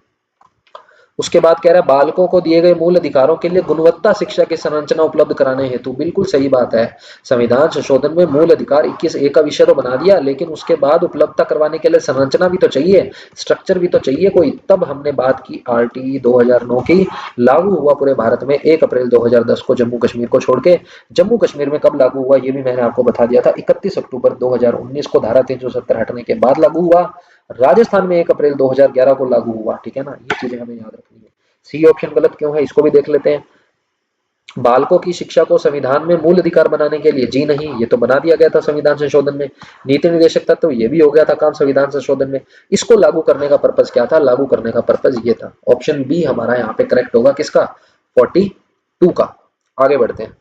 उसके बाद कह रहा है बालकों को दिए गए मूल अधिकारों के लिए गुणवत्ता शिक्षा की संरचना उपलब्ध कराने हेतु, बिल्कुल सही बात है। संविधान संशोधन में मूल अधिकार 21A का विषय तो बना दिया, लेकिन उसके बाद उपलब्धता करवाने के लिए संरचना भी तो चाहिए, स्ट्रक्चर भी तो चाहिए कोई। तब हमने बात की आरटीई 2009 की, लागू हुआ पूरे भारत में 1 अप्रैल 2010 को, जम्मू कश्मीर को छोड़ के। जम्मू कश्मीर में कब लागू हुआ ये भी मैंने आपको बता दिया था, 31 अक्टूबर 2019 को धारा 370 हटने के बाद लागू हुआ। राजस्थान में 1 अप्रैल 2011 को लागू हुआ, ठीक है ना। ये चीजें हमें याद रखनी है। सी ऑप्शन गलत क्यों है, इसको भी देख लेते हैं। बालकों की शिक्षा को संविधान में मूल अधिकार बनाने के लिए, जी नहीं, ये तो बना दिया गया था संविधान संशोधन में। नीति निर्देशक तत्व, ये भी हो गया था काम संविधान संशोधन में। इसको लागू करने का पर्पज क्या था, लागू करने का पर्पज ये था। ऑप्शन बी हमारा यहाँ पे करेक्ट होगा, किसका, 42 का। आगे बढ़ते हैं,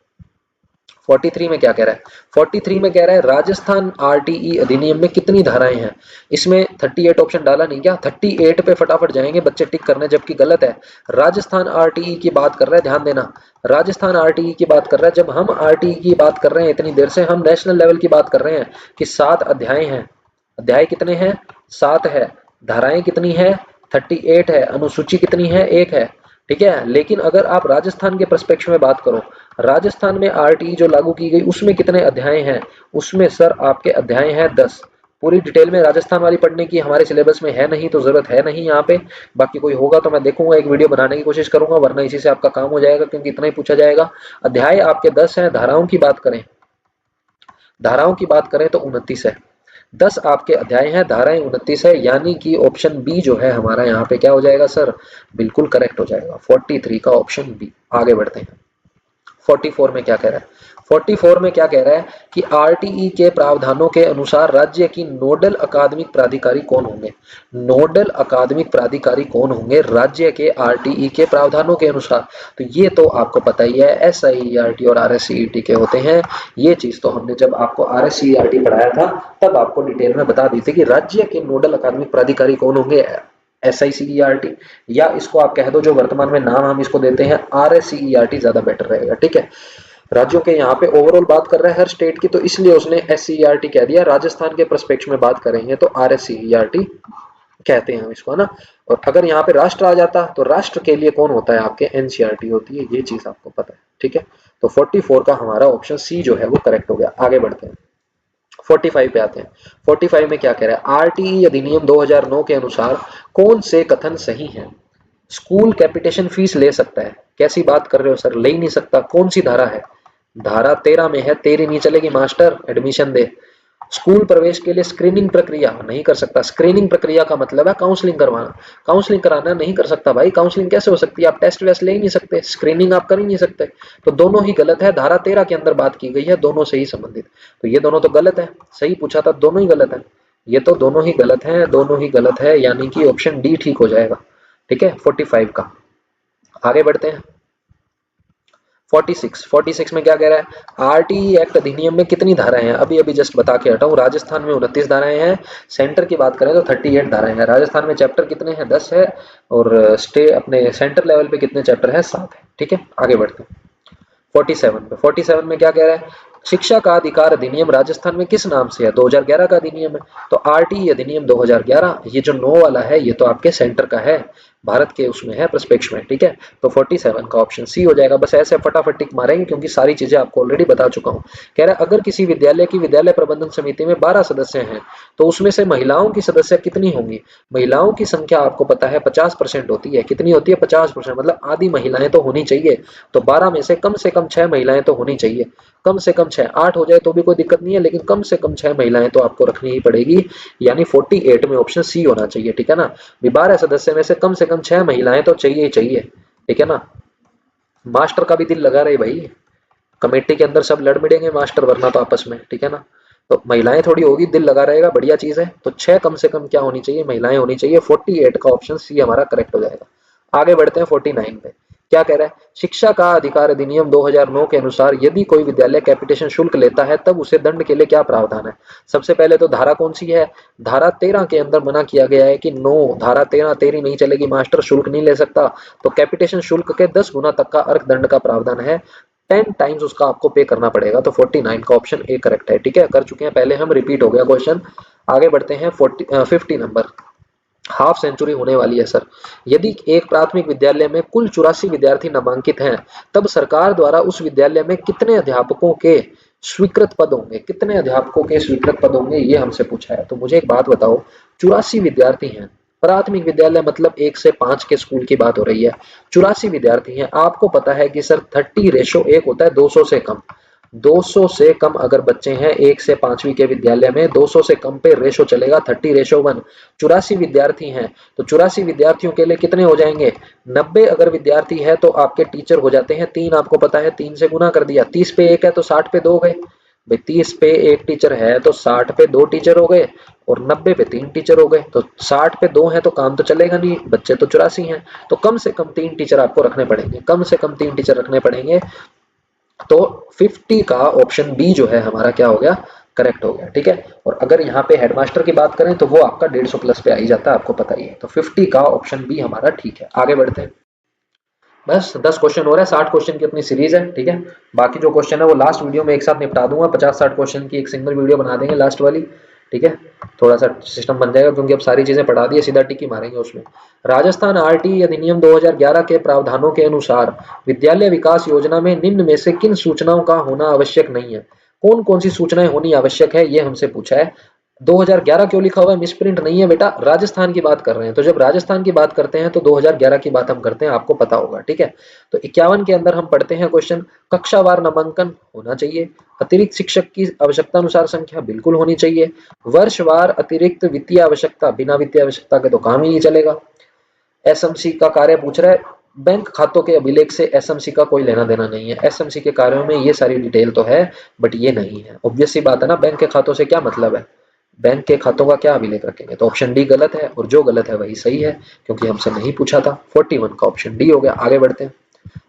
43 में क्या कह रहा है, 43 में कह रहा है राजस्थान आरटीई अधिनियम में कितनी धाराएं हैं। इसमें 38 ऑप्शन डाला नहीं क्या, 38 पे फटाफट जाएंगे बच्चे टिक करने, जबकि गलत है। राजस्थान आरटीई की बात कर रहा है, ध्यान देना, राजस्थान आरटीई की बात कर रहा है। जब हम आरटीई की बात कर रहे हैं इतनी देर से, हम नेशनल लेवल की बात कर रहे हैं कि 7 अध्याय हैं। अध्याय कितने हैं, 7 है। धाराएं कितनी है, 38 है। अनुसूची कितनी है, 1 है, ठीक है। लेकिन अगर आप राजस्थान के पर्सपेक्टिव में बात करो, राजस्थान में आरटीई जो लागू की गई उसमें कितने अध्याय हैं, उसमें सर आपके अध्याय हैं 10। पूरी डिटेल में राजस्थान वाली पढ़ने की हमारे सिलेबस में है नहीं, तो जरूरत है नहीं यहाँ पे। बाकी कोई होगा तो मैं देखूंगा, एक वीडियो बनाने की कोशिश करूंगा, वरना इसी से आपका काम हो जाएगा, क्योंकि इतना ही पूछा जाएगा। अध्याय आपके 10 हैं। धाराओं की बात करें, धाराओं की बात करें तो 29 है। 10 आपके अध्याय हैं, धाराएं 29 है, यानी कि ऑप्शन बी जो है हमारा यहाँ पे क्या हो जाएगा सर, बिल्कुल करेक्ट हो जाएगा, 43 का ऑप्शन बी। आगे बढ़ते हैं। 44 में क्या कह रहा है, 44 में क्या कह रहा है कि आरटीई के प्रावधानों के अनुसार राज्य की नोडल अकादमिक प्राधिकारी कौन होंगे। नोडल अकादमिक प्राधिकारी कौन होंगे राज्य के आरटीई के प्रावधानों के अनुसार, तो ये तो आपको पता ही है, एसआईईआरटी और आरएससीईटी के होते हैं। ये चीज तो हमने जब आपको आरएससीईआरटी पढ़ाया था तब आपको डिटेल में बता दी थी कि राज्य के नोडल अकादमिक प्राधिकारी कौन होंगे, एसआईसीईआरटी, या इसको आप कह दो जो वर्तमान में नाम हम इसको देते हैं आरएससीईआरटी, ज्यादा बेटर रहेगा। ठीक है, राज्यों के यहाँ पे ओवरऑल बात कर रहा है हर स्टेट की, तो इसलिए उसने एससीईआरटी कह दिया। राजस्थान के प्रस्पेक्ट में बात करेंगे तो आरएससीईआरटी कहते हैं हम इसको, है ना। और अगर यहाँ पे राष्ट्र आ जाता तो राष्ट्र के लिए कौन होता है आपके, एनसीईआरटी होती है, ये चीज आपको पता है। ठीक है, तो 44 का हमारा ऑप्शन सी जो है वो करेक्ट हो गया। आगे बढ़ते हैं, 45 पे आते हैं। 45 में क्या कह रहा है, आरटीई अधिनियम 2009 के अनुसार कौन से कथन सही हैं। स्कूल कैपिटेशन फीस ले सकता है, कैसी बात कर रहे हो सर, ले ही नहीं सकता, कौन सी धारा है, धारा 13 में है, तेरी नहीं चलेगी मास्टर, एडमिशन दे। स्कूल प्रवेश के लिए स्क्रीनिंग प्रक्रिया नहीं कर सकता, स्क्रीनिंग प्रक्रिया का मतलब है काउंसलिंग करवाना, काउंसलिंग कराना नहीं कर सकता भाई, काउंसलिंग कैसे हो सकती है, आप टेस्ट वेस्ट ले ही नहीं सकते, स्क्रीनिंग आप कर ही नहीं सकते, तो दोनों ही गलत है। धारा 13 के अंदर बात की गई है दोनों से ही संबंधित, तो ये दोनों तो गलत है, सही पूछा था, दोनों ही गलत है, ये तो दोनों ही गलत है, दोनों ही गलत है, यानी कि ऑप्शन डी ठीक हो जाएगा। ठीक है, 45 का। आगे बढ़ते हैं, 46 में क्या कह रहा है, आरटीई एक्ट अधिनियम में कितनी धाराएं हैं, अभी अभी जस्ट बता के हटाऊं, राजस्थान में 29 धाराएं हैं, सेंटर की बात करें तो 38 धाराएं हैं। राजस्थान में चैप्टर कितने हैं, 10 है, और स्टे अपने सेंटर लेवल पे कितने चैप्टर है, 7 है। ठीक है, आगे बढ़ते हैं 47 में क्या कह रहा है, शिक्षा का अधिकार अधिनियम राजस्थान में किस नाम से है, 2011 का अधिनियम है, तो आरटीई अधिनियम 2011, ये जो नो वाला है ये तो आपके सेंटर का है, भारत के उसमें है प्रस्पेक्ष में। ठीक है, तो 47 का ऑप्शन सी हो जाएगा। बस ऐसे फटाफट टिक मारेंगे क्योंकि सारी चीजें आपको ऑलरेडी बता चुका हूं। कह रहा है अगर किसी विद्यालय की विद्यालय प्रबंधन समिति में 12 सदस्य हैं तो उसमें से महिलाओं की सदस्य कितनी होंगी। महिलाओं की संख्या आपको पता है 50% होती है, कितनी होती है 50%, मतलब आधी महिलाएं तो होनी चाहिए, तो 12 में से कम 6 महिलाएं तो होनी चाहिए, कम से कम 6, 8 हो जाए तो भी कोई दिक्कत नहीं है, लेकिन कम से कम 6 महिलाएं तो आपको रखनी ही पड़ेगी, यानी 48 में ऑप्शन सी होना चाहिए। ठीक है ना, 12 सदस्य में से कम 6 महिलाएं तो चाहिए ही चाहिए। ठीक है ना, मास्टर का भी दिल लगा रहे भाई, कमेटी के अंदर सब लड़ मिलेंगे मास्टर, वरना तो आपस में। ठीक है ना, तो महिलाएं थोड़ी होगी, दिल लगा रहेगा, बढ़िया चीज है, तो 6 कम से कम क्या होनी चाहिए, महिलाएं होनी चाहिए। 48 का ऑप्शन सी हमारा करेक्ट हो जाएगा। आगे बढ़ते हैं 49 पे, क्या कह रहा है, शिक्षा का अधिकार अधिनियम 2009 के अनुसार यदि कोई विद्यालय कैपिटेशन शुल्क लेता है तब उसे दंड के लिए क्या प्रावधान है। सबसे पहले तो धारा कौन सी है, धारा 13 के अंदर मना किया गया है कि नो, धारा 13 तेरी नहीं चलेगी मास्टर, शुल्क नहीं ले सकता, तो कैपिटेशन शुल्क के 10 गुना तक का अर्थदंड का प्रावधान है, 10 टाइम्स उसका आपको पे करना पड़ेगा, तो 49 का ऑप्शन ए करेक्ट है। ठीक है, कर चुके हैं पहले हम, रिपीट हो गया क्वेश्चन। आगे बढ़ते हैं 50 नंबर, हाफ सेंचुरी होने वाली है सर। यदि एक प्राथमिक विद्यालय में कुल 84 विद्यार्थी नामांकित हैं तब सरकार द्वारा उस विद्यालय में कितने अध्यापकों के स्वीकृत पद होंगे, कितने अध्यापकों के स्वीकृत पद होंगे, ये हमसे पूछा है। तो मुझे एक बात बताओ, 84 विद्यार्थी हैं, प्राथमिक विद्यालय मतलब 1 से 5 के स्कूल की बात हो रही है, 84 विद्यार्थी हैं, आपको पता है कि सर 30:1 होता है, 200 से कम, 200 से कम अगर बच्चे हैं 1 से 5वीं के विद्यालय में, 200 से कम पे रेशो चलेगा 30:1। 84 विद्यार्थी हैं तो 84 विद्यार्थियों के लिए कितने हो जाएंगे, 90 अगर विद्यार्थी है तो आपके टीचर हो जाते हैं 3, आपको पता है 3 से गुना कर दिया, 30 पे 1 है तो 60 पे 2 गए भाई, 30 पे 1 टीचर है तो 60 पे 2 टीचर हो गए, और 90 पे 3 टीचर हो गए, तो 60 पे 2 है तो काम तो चलेगा नहीं, बच्चे तो 84 हैं, तो कम से कम 3 टीचर आपको रखने पड़ेंगे, कम से कम 3 टीचर रखने पड़ेंगे, तो 50 का ऑप्शन बी जो है हमारा क्या हो गया, करेक्ट हो गया। ठीक है, और अगर यहाँ पे हेडमास्टर की बात करें तो वो आपका 150 प्लस पे आ ही जाता है, आपको पता ही है, तो 50 का ऑप्शन बी हमारा ठीक है। आगे बढ़ते हैं, बस 10 क्वेश्चन हो रहे हैं, 60 क्वेश्चन की अपनी सीरीज है। ठीक है, बाकी जो क्वेश्चन है वो लास्ट वीडियो में एक साथ निपटा दूंगा, 50-60 क्वेश्चन की एक सिंगल वीडियो बना देंगे लास्ट वाली। ठीक है, थोड़ा सा सिस्टम बन जाएगा क्योंकि अब सारी चीजें पढ़ा दी है, सीधा टिक ही मारेंगे उसमें। राजस्थान आरटी अधिनियम 2011 के प्रावधानों के अनुसार विद्यालय विकास योजना में निम्न में से किन सूचनाओं का होना आवश्यक नहीं है, कौन कौन सी सूचनाएं होनी आवश्यक है, ये हमसे पूछा है। 2011 क्यों लिखा हुआ है, मिसप्रिंट नहीं है बेटा, राजस्थान की बात कर रहे हैं। तो जब राजस्थान की बात करते हैं तो 2011 की बात हम करते हैं, आपको पता होगा, ठीक है। तो 51 के अंदर हम पढ़ते हैं क्वेश्चन, कक्षावार नामांकन होना चाहिए, अतिरिक्त शिक्षक की आवश्यकता अनुसार संख्या बिल्कुल होनी चाहिए, वर्षवार अतिरिक्त वित्तीय आवश्यकता, बिना वित्तीय आवश्यकता के तो काम ही नहीं चलेगा। एसएमसी का कार्य पूछ रहा है, बैंक खातों के अभिलेख से एसएमसी का कोई लेना देना नहीं है। एसएमसी के कार्यों में ये सारी डिटेल तो है बट ये नहीं है। ऑब्वियस सी बात है ना, बैंक के खातों से क्या मतलब है, बैंक के खातों का क्या अभिलेख रखेंगे। तो ऑप्शन डी गलत है और जो गलत है वही सही है क्योंकि हमसे नहीं पूछा था। 41 का ऑप्शन डी हो गया। आगे बढ़ते हैं,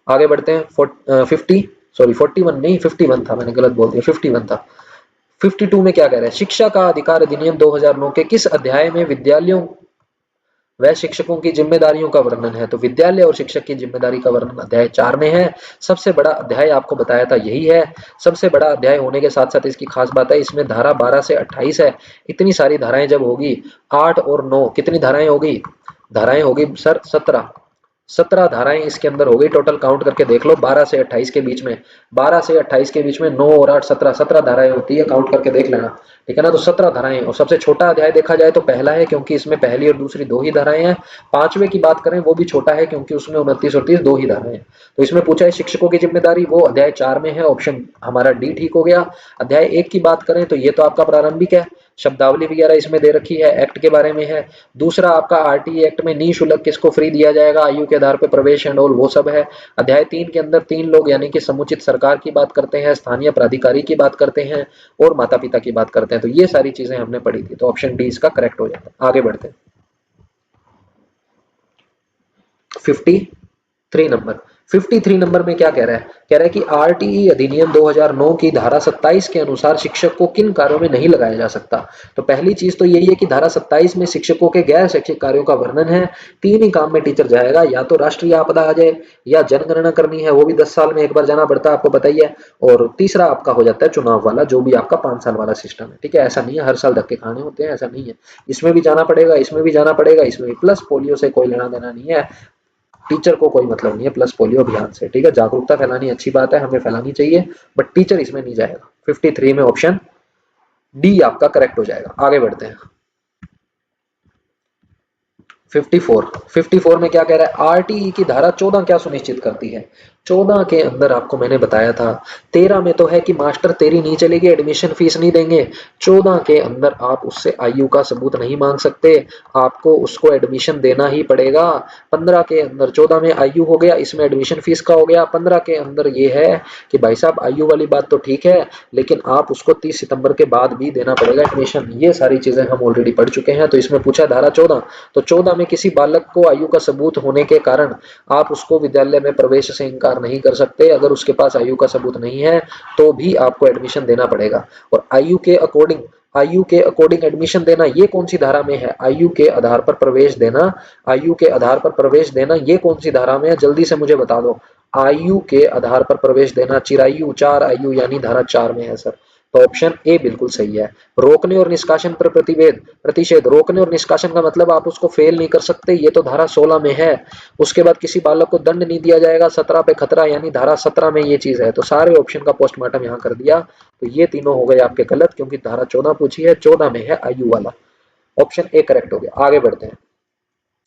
आगे बढ़ते हैं। 41 नहीं 51 था, मैंने गलत बोल दिया, 51 था। 52 में क्या कह रहे हैं, शिक्षा का अधिकार अधिनियम 2009 के किस अध्याय में विद्यालयों वह शिक्षकों की जिम्मेदारियों का वर्णन है। तो विद्यालय और शिक्षक की जिम्मेदारी का वर्णन अध्याय 4 में है। सबसे बड़ा अध्याय आपको बताया था यही है। सबसे बड़ा अध्याय होने के साथ साथ इसकी खास बात है, इसमें धारा 12 से 28 है। इतनी सारी धाराएं जब होगी, 8 और 9 कितनी धाराएं होगी, धाराएं होगी सर 17। 17 धाराएं इसके अंदर हो गई, टोटल काउंट करके देख लो, 12 से 28 के बीच में, 12 से 28 के बीच में 9 और 8 17, 17 धाराएं होती है, काउंट करके देख लेना, ठीक है ना। तो 17 धाराएं, और सबसे छोटा अध्याय देखा जाए तो पहला है क्योंकि इसमें पहली और दूसरी दो ही धाराएं हैं। पांचवें की बात करें वो भी छोटा है क्योंकि उसमें 29 और 30 दो ही धाराएं हैं। तो इसमें पूछा है शिक्षकों की जिम्मेदारी, वो अध्याय 4 में है, ऑप्शन हमारा डी ठीक हो गया। अध्याय 1 की बात करें तो ये तो आपका प्रारंभिक है, शब्दावली वगैरह इसमें दे रखी है, एक्ट के बारे में है। दूसरा आपका आरटीई एक्ट में निःशुल्क किसको फ्री दिया जाएगा, आयु के आधार पर प्रवेश एंड ऑल, वो सब है। अध्याय 3 के अंदर 3 लोग यानी कि समुचित सरकार की बात करते हैं, स्थानीय प्राधिकारी की बात करते हैं और माता पिता की बात करते हैं। तो ये सारी चीजें हमने पढ़ी थी, तो ऑप्शन डी इसका करेक्ट हो जाता है। आगे बढ़ते हैं 53 नंबर। 53 नंबर में क्या कह रहा है, कह रहा है कि आरटीई अधिनियम 2009 की धारा 27 के अनुसार शिक्षक को किन कार्यों में नहीं लगाया जा सकता। तो पहली चीज तो यही है कि धारा 27 में शिक्षकों के गैर शैक्षिक कार्यों का वर्णन है। तीन ही काम में टीचर जाएगा, या तो राष्ट्रीय आपदा आ जाए, या जनगणना करनी है वो भी 10 साल में एक बार जाना पड़ता है, आपको बताइए, और तीसरा आपका हो जाता है चुनाव वाला, जो भी आपका 5 साल वाला सिस्टम है, ठीक है। ऐसा नहीं है हर साल धक्के खाने होते हैं, ऐसा नहीं है, इसमें भी जाना पड़ेगा, इसमें भी जाना पड़ेगा, इसमें भी। प्लस पोलियो से कोई लेना देना नहीं है, टीचर को कोई मतलब नहीं है प्लस पोलियो अभियान से, ठीक है। जागरूकता फैलानी अच्छी बात है, हमें फैलानी चाहिए, बट टीचर इसमें नहीं जाएगा। 53 में ऑप्शन डी आपका करेक्ट हो जाएगा। आगे बढ़ते हैं 54 में क्या कह रहा है, आरटीई की धारा 14 क्या सुनिश्चित करती है। 14 के अंदर आपको मैंने बताया था, 13 में तो है कि मास्टर तेरी नहीं चलेगी, एडमिशन फीस नहीं देंगे। 14 के अंदर आप उससे आयु का सबूत नहीं मांग सकते, आपको उसको एडमिशन देना ही पड़ेगा। 15 के अंदर, 14 में आयु हो गया, इसमें एडमिशन फीस का हो गया। 15 के अंदर ये है कि भाई साहब आयु वाली बात तो ठीक है, लेकिन आप उसको 30 सितंबर के बाद भी देना पड़ेगा एडमिशन। ये सारी चीजें हम ऑलरेडी पढ़ चुके हैं। तो इसमें पूछा धारा 14, तो 14 में किसी बालक को आयु का सबूत होने के कारण आप उसको विद्यालय में प्रवेश से इनकार नहीं कर सकते। अगर उसके पास आयु का सबूत नहीं है तो भी आपको एडमिशन देना पड़ेगा। और आयु के अकॉर्डिंग एडमिशन देना, ये कौन सी धारा में है, आयु के आधार पर प्रवेश देना, आयु के आधार पर प्रवेश देना, ये कौन सी धारा में है, जल्दी से मुझे बता दो। आयु के आधार पर प्रवेश देना, चिरायु 4 आयु यानी धारा 4 में है सर। तो ऑप्शन ए बिल्कुल सही है। रोकने और निष्कासन पर प्रतिषेध, रोकने और निष्कासन का मतलब आप उसको फेल नहीं कर सकते, ये तो धारा 16 में है। उसके बाद किसी बालक को दंड नहीं दिया जाएगा, 17 पे खतरा यानी धारा 17 में ये चीज है। तो सारे ऑप्शन का पोस्टमार्टम यहाँ कर दिया, तो ये तीनों हो गए आपके गलत क्योंकि धारा 14 पूछी है, 14 में है आयु वाला। ऑप्शन ए करेक्ट हो गया। आगे बढ़ते हैं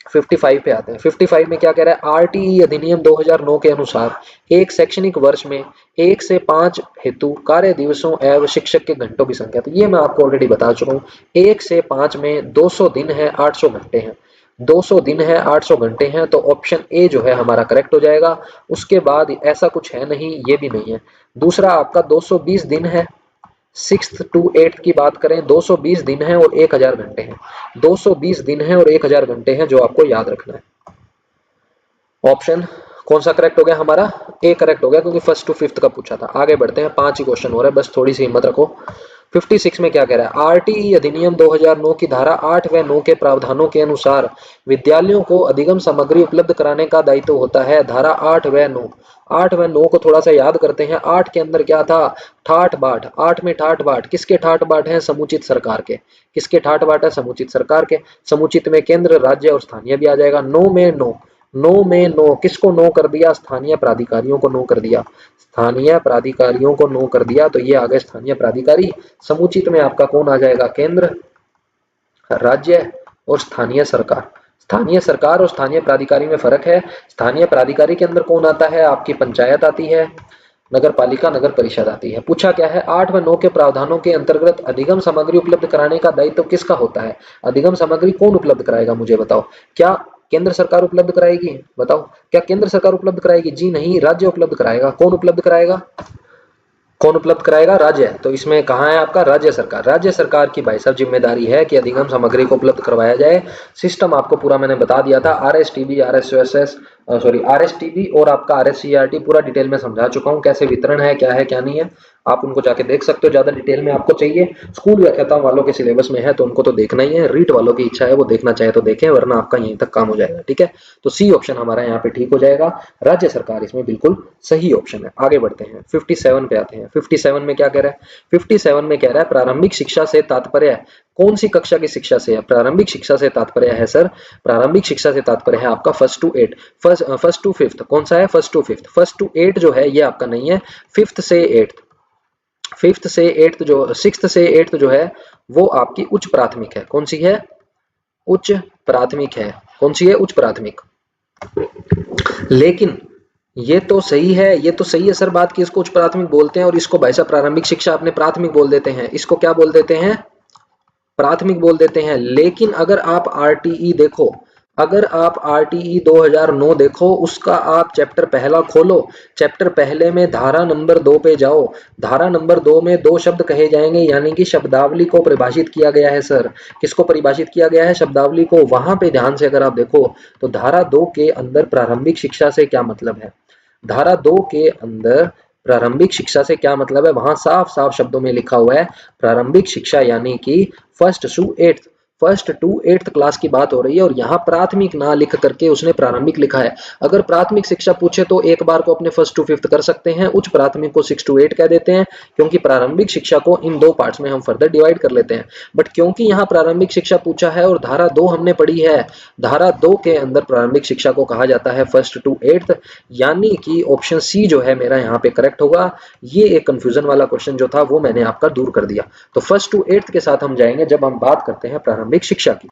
55 पे आते हैं। 55 में क्या कह रहा है, आरटीई अधिनियम 2009 के अनुसार एक शैक्षणिक वर्ष में 1 से 5 हेतु कार्य दिवसों एवं शिक्षक के घंटों की संख्या। तो ये मैं आपको ऑलरेडी बता चुका हूँ। 1 से 5 में 200 दिन है, 800 घंटे हैं, 200 दिन है, 800 घंटे हैं, तो ऑप्शन ए जो है हमारा करेक्ट हो जाएगा। उसके बाद ऐसा कुछ है नहीं, ये भी नहीं है। दूसरा आपका 220 दिन है, 6th to 8th की बात करें 220 दिन है और 1000 घंटे हैं, 220 दिन है और 1000 घंटे हैं, जो आपको याद रखना है। ऑप्शन कौन सा करेक्ट हो गया हमारा, ए करेक्ट हो गया क्योंकि 1st to 5th का पूछा था। आगे बढ़ते हैं, 5 ही क्वेश्चन हो रहा है, बस थोड़ी सी हिम्मत रखो। 56 में क्या कह रहा है, आरटीई अधिनियम 2009 की धारा 8 व 9 के प्रावधानों के अनुसार विद्यालयों को अधिगम सामग्री उपलब्ध कराने का दायित्व होता है। धारा 8 व 9, 8 व 9 को थोड़ा सा याद करते हैं। 8 के अंदर क्या था, ठाठ बाट, 8 में ठाठ बाट, किसके ठाठ बाट है, समुचित सरकार के, किसके ठाठ बाट है, समुचित सरकार के। समुचित में केंद्र, राज्य और स्थानीय भी आ जाएगा। 9 में 9, नो में नो, किसको नो कर दिया? स्थानीय प्राधिकारियों को नो कर दिया, स्थानीय प्राधिकारियों को नो कर दिया, तो ये आ गए स्थानीय प्राधिकारी। समुचित में आपका कौन आ जाएगा? केंद्र, राज्य और स्थानीय सरकार। स्थानीय सरकार और स्थानीय प्राधिकारी में फर्क है। स्थानीय प्राधिकारी के अंदर कौन आता है? आपकी पंचायत आती है, नगर पालिका, नगर परिषद आती है। पूछा क्या है? 8 व 9 के प्रावधानों के अंतर्गत अधिगम सामग्री उपलब्ध कराने का दायित्व किसका होता है? अधिगम सामग्री कौन उपलब्ध कराएगा? मुझे बताओ। क्या केंद्र सरकार उपलब्ध कराएगी? बताओ, क्या केंद्र सरकार उपलब्ध कराएगी? जी नहीं, राज्य उपलब्ध कराएगा। कौन उपलब्ध कराएगा? कौन उपलब्ध कराएगा? राज्य। तो इसमें कहाँ है आपका? राज्य सरकार। राज्य सरकार की भाई साहब जिम्मेदारी है कि अधिगम सामग्री को उपलब्ध करवाया जाए। सिस्टम आपको पूरा मैंने बता दिया था, आरएसटीबी, आरएसएसएस, सॉरी आरएसटीबी और आपका आरएससीईआरटी पूरा डिटेल में समझा चुका हूँ, कैसे वितरण है, क्या है क्या नहीं है। आप उनको जाके देख सकते हो, ज्यादा डिटेल में आपको चाहिए। स्कूल व्याख्याता वालों के सिलेबस में है तो उनको तो देखना ही है, रीट वालों की इच्छा है वो देखना चाहे तो देखें, वरना आपका यहीं तक काम हो जाएगा। ठीक है, तो सी ऑप्शन हमारा यहाँ पे ठीक हो जाएगा, राज्य सरकार इसमें बिल्कुल सही ऑप्शन है। आगे बढ़ते हैं, 57 पे आते हैं। 57 में क्या कह रहा है? 57 में कह रहा है प्रारंभिक शिक्षा से तात्पर्य कौन सी कक्षा की शिक्षा से है? प्रारंभिक शिक्षा से तात्पर्य है सर, प्रारंभिक शिक्षा से तात्पर्य है आपका first to eight, first to fifth. कौन सा है? First to fifth. First to eight जो है ये आपका नहीं है, फिफ्थ से एट्थ, फिफ्थ से एट्थ जो, सिक्स्थ से एट्थ जो है वो आपकी उच्च प्राथमिक है। कौन सी है? उच्च प्राथमिक है। कौन सी है? उच्च प्राथमिक। लेकिन ये तो सही है, ये तो सही है सर बात कि इसको उच्च प्राथमिक बोलते हैं, और इसको भाई साहब प्रारंभिक शिक्षा अपने प्राथमिक बोल देते हैं। इसको क्या बोल देते हैं? प्राथमिक बोल देते हैं। लेकिन अगर आप आरटीई देखो, अगर आप आरटीई 2009 देखो, उसका आप चैप्टर पहला खोलो, चैप्टर पहले में धारा नंबर 2 पे जाओ, धारा नंबर 2 में दो शब्द कहे जाएंगे, यानी कि शब्दावली को परिभाषित किया गया है सर। किसको परिभाषित किया गया है? शब्दावली को। वहां पे ध्यान से अगर आप देखो तो धारा 2 के अंदर प्रारंभिक शिक्षा से क्या मतलब है, धारा 2 के अंदर प्रारंभिक शिक्षा से क्या मतलब है, वहां साफ साफ शब्दों में लिखा हुआ है प्रारंभिक शिक्षा यानी कि first to eighth, first to eighth class की बात हो रही है, और यहाँ प्राथमिक ना लिख करके उसने प्रारंभिक लिखा है। अगर प्राथमिक शिक्षा पूछे तो एक बार को अपने फर्स्ट टू फिफ्थ कर सकते हैं, उच्च प्राथमिक को 6 टू 8 कह देते हैं, क्योंकि प्रारंभिक शिक्षा को इन दो पार्ट्स में हम फर्दर डिवाइड कर लेते हैं। बट क्योंकि यहाँ प्रारंभिक शिक्षा पूछा है और धारा 2 हमने पढ़ी है, धारा 2 के अंदर प्रारंभिक शिक्षा को कहा जाता है फर्स्ट टू एट्थ, यानी कि ऑप्शन सी जो है मेरा यहाँ पे करेक्ट होगा। ये एक कंफ्यूजन वाला क्वेश्चन जो था वो मैंने आपका दूर कर दिया। तो फर्स्ट टू एट्थ के साथ हम जाएंगे जब हम बात करते हैं प्रारंभिक शिक्षा की।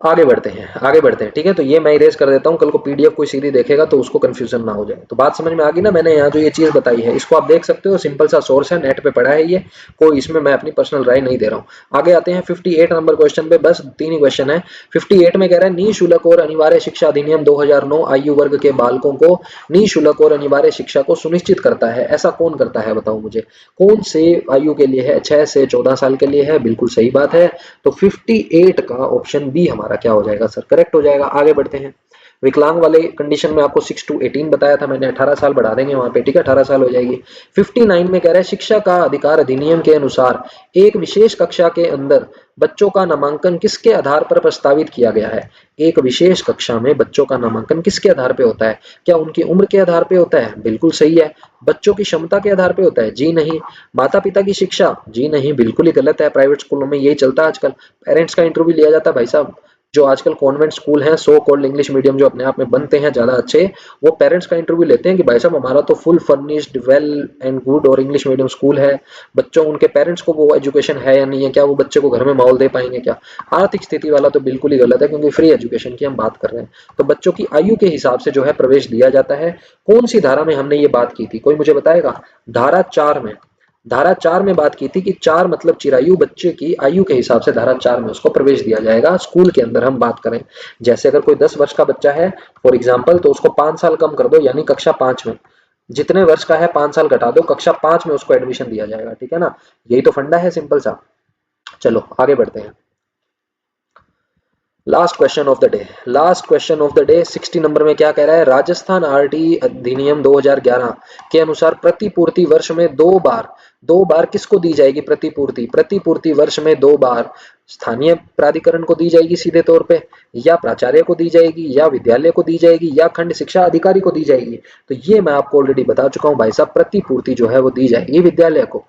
आगे बढ़ते हैं, आगे बढ़ते हैं। ठीक है, तो ये मैं इरेज कर देता हूँ, कल को पीडीएफ कोई सीधी देखेगा तो उसको कंफ्यूजन ना हो जाए। तो बात समझ में आ गई ना? मैंने यहाँ जो ये चीज बताई है इसको आप देख सकते हो, सिंपल सा सोर्स है, नेट पे पढ़ा है ये, कोई इसमें मैं अपनी पर्सनल राय नहीं दे रहा हूँ। आगे आते हैं 58 नंबर क्वेश्चन पे, बस 3 ही क्वेश्चन है। 58 में कह रहा है निःशुल्क और अनिवार्य शिक्षा अधिनियम 2009 आयु वर्ग के बालकों को निःशुल्क और अनिवार्य शिक्षा को सुनिश्चित करता है। ऐसा कौन करता है बताओ मुझे, कौन से आयु के लिए है? 6 से 14 साल के लिए है, बिल्कुल सही बात है। तो 58 का ऑप्शन बी हमारा क्या हो जाएगा सर? करेक्ट हो जाएगा। आगे बढ़ते हैं। विकलांग वाले कंडीशन में आपको 6 टू 18 बताया था मैंने, 18 साल बढ़ा देंगे वहां पे। ठीक है, 18 साल हो जाएगी। 59 में कह रहा है शिक्षा का अधिकार अधिनियम के अनुसार एक विशेष कक्षा के अंदर बच्चों का नामांकन किसके आधार पर प्रस्तावित किया गया है? एक विशेष कक्षा में बच्चों का नामांकन किसके आधार पे होता है? क्या उनकी उम्र के आधार पे होता है? बिल्कुल सही है। बच्चों की क्षमता के आधार पे होता है? जी नहीं। माता पिता की शिक्षा? जी नहीं, बिल्कुल ही गलत है। प्राइवेट स्कूलों में यही चलता है आजकल, पेरेंट्स का इंटरव्यू लिया जाता है भाई साहब। जो आजकल कॉन्वेंट स्कूल हैं, सो कॉल्ड इंग्लिश मीडियम जो अपने आप में बनते हैं ज्यादा अच्छे, वो पेरेंट्स का इंटरव्यू लेते हैं कि भाई साहब हमारा तो full furnished well and good और इंग्लिश मीडियम स्कूल है, बच्चों उनके पेरेंट्स को वो एजुकेशन है या नहीं है, क्या वो बच्चे को घर में माहौल दे पाएंगे क्या? आर्थिक स्थिति वाला तो बिल्कुल ही गलत है, क्योंकि फ्री एजुकेशन की हम बात कर रहे हैं। तो बच्चों की आयु के हिसाब से जो है प्रवेश दिया जाता है। कौन सी धारा में हमने ये बात की थी, कोई मुझे बताएगा? धारा 4 में, धारा 4 में बात की थी कि 4 मतलब चिरायु बच्चे की आयु के हिसाब से धारा 4 में उसको प्रवेश दिया जाएगा। स्कूल के अंदर हम बात करें, जैसे अगर कोई 10 वर्ष का बच्चा है फॉर एग्जाम्पल, तो उसको 5 साल कम कर दो, यानी कक्षा 5 में जितने वर्ष का है 5 साल घटा दो, कक्षा 5 में उसको एडमिशन दिया जाएगा। ठीक है ना, यही तो फंडा है, सिंपल सा। चलो आगे बढ़ते हैं। Last question of the day, last question of the day 60 number में क्या कह रहा है? राजस्थान आरटी अधिनियम 2011 के अनुसार प्रतिपूर्ति वर्ष में दो बार किसको दी जाएगी प्रतिपूर्ति? प्रतिपूर्ति वर्ष में 2 बार स्थानीय प्राधिकरण को दी जाएगी सीधे तौर पे, या प्राचार्य को दी जाएगी, या विद्यालय को दी जाएगी, या खंड शिक्षा अधिकारी को दी जाएगी? तो ये मैं आपको ऑलरेडी बता चुका हूं भाई साहब, प्रतिपूर्ति जो है वो दी जाएगी विद्यालय को।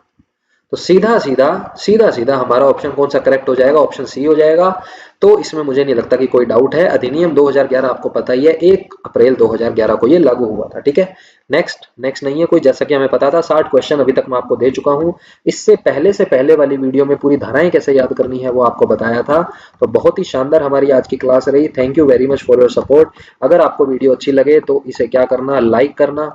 तो सीधा सीधा हमारा ऑप्शन कौन सा करेक्ट हो जाएगा, ऑप्शन सी हो जाएगा। तो इसमें मुझे नहीं लगता कि कोई डाउट है। अधिनियम 2011 आपको पता ही है, 1 अप्रैल 2011 को ये लागू हुआ था। ठीक है, नेक्स्ट नहीं है कोई, जैसा कि हमें पता था 60 क्वेश्चन अभी तक मैं आपको दे चुका हूं। इससे पहले वाली वीडियो में पूरी धाराएं कैसे याद करनी है वो आपको बताया था। तो बहुत ही शानदार हमारी आज की क्लास रही। Thank you very much for your support. अगर आपको वीडियो अच्छी लगे तो इसे क्या करना, लाइक करना,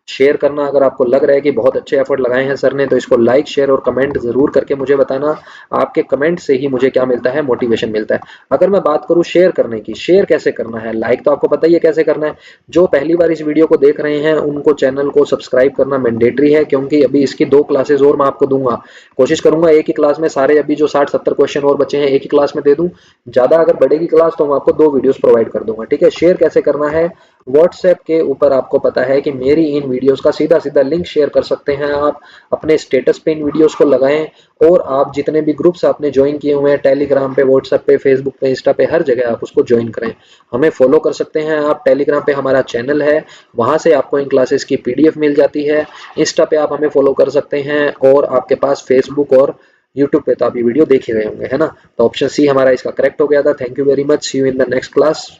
शेयर करना। अगर आपको लग रहा है कि बहुत अच्छे एफर्ट लगाए हैं सर ने, तो इसको लाइक शेयर और कमेंट जरूर करके मुझे बताना। आपके कमेंट से ही मुझे क्या मिलता है, मोटिवेशन मिलता है। अगर मैं बात करूं शेयर करने की, शेयर कैसे करना है, लाइक तो आपको पता ही है कैसे करना है। जो पहली बार इस वीडियो को देख रहे हैं उनको चैनल को सब्सक्राइब करना मैंडेटरी है, क्योंकि अभी इसकी 2 क्लासेस और मैं आपको दूंगा। कोशिश करूंगा एक ही क्लास में सारे अभी जो 60-70 क्वेश्चन और बचे हैं एक ही क्लास में दे दूं। ज्यादा अगर बढ़ेगी क्लास तो मैं आपको 2 वीडियोस प्रोवाइड कर दूंगा। ठीक है, शेयर कैसे करना है, व्हाट्सएप के ऊपर आपको पता है कि मेरी इन वीडियोस का सीधा सीधा लिंक शेयर कर सकते हैं आप। अपने स्टेटस पे इन वीडियोस को लगाएं, और आप जितने भी ग्रुप्स आपने ज्वाइन किए हुए हैं, टेलीग्राम पे, व्हाट्सएप पे, फेसबुक पे, इंस्टा पे, हर जगह आप उसको ज्वाइन करें। हमें फॉलो कर सकते हैं आप। टेलीग्राम पे हमारा चैनल है, वहां से आपको इन क्लासेस की पीडीएफ मिल जाती है। इंस्टा पे आप हमें फॉलो कर सकते हैं, और आपके पास फेसबुक और यूट्यूब पे तो आप ये वीडियो देख ही रहे होंगे, है ना। तो ऑप्शन सी हमारा इसका करेक्ट हो गया था। Thank you very much, see you in the next class.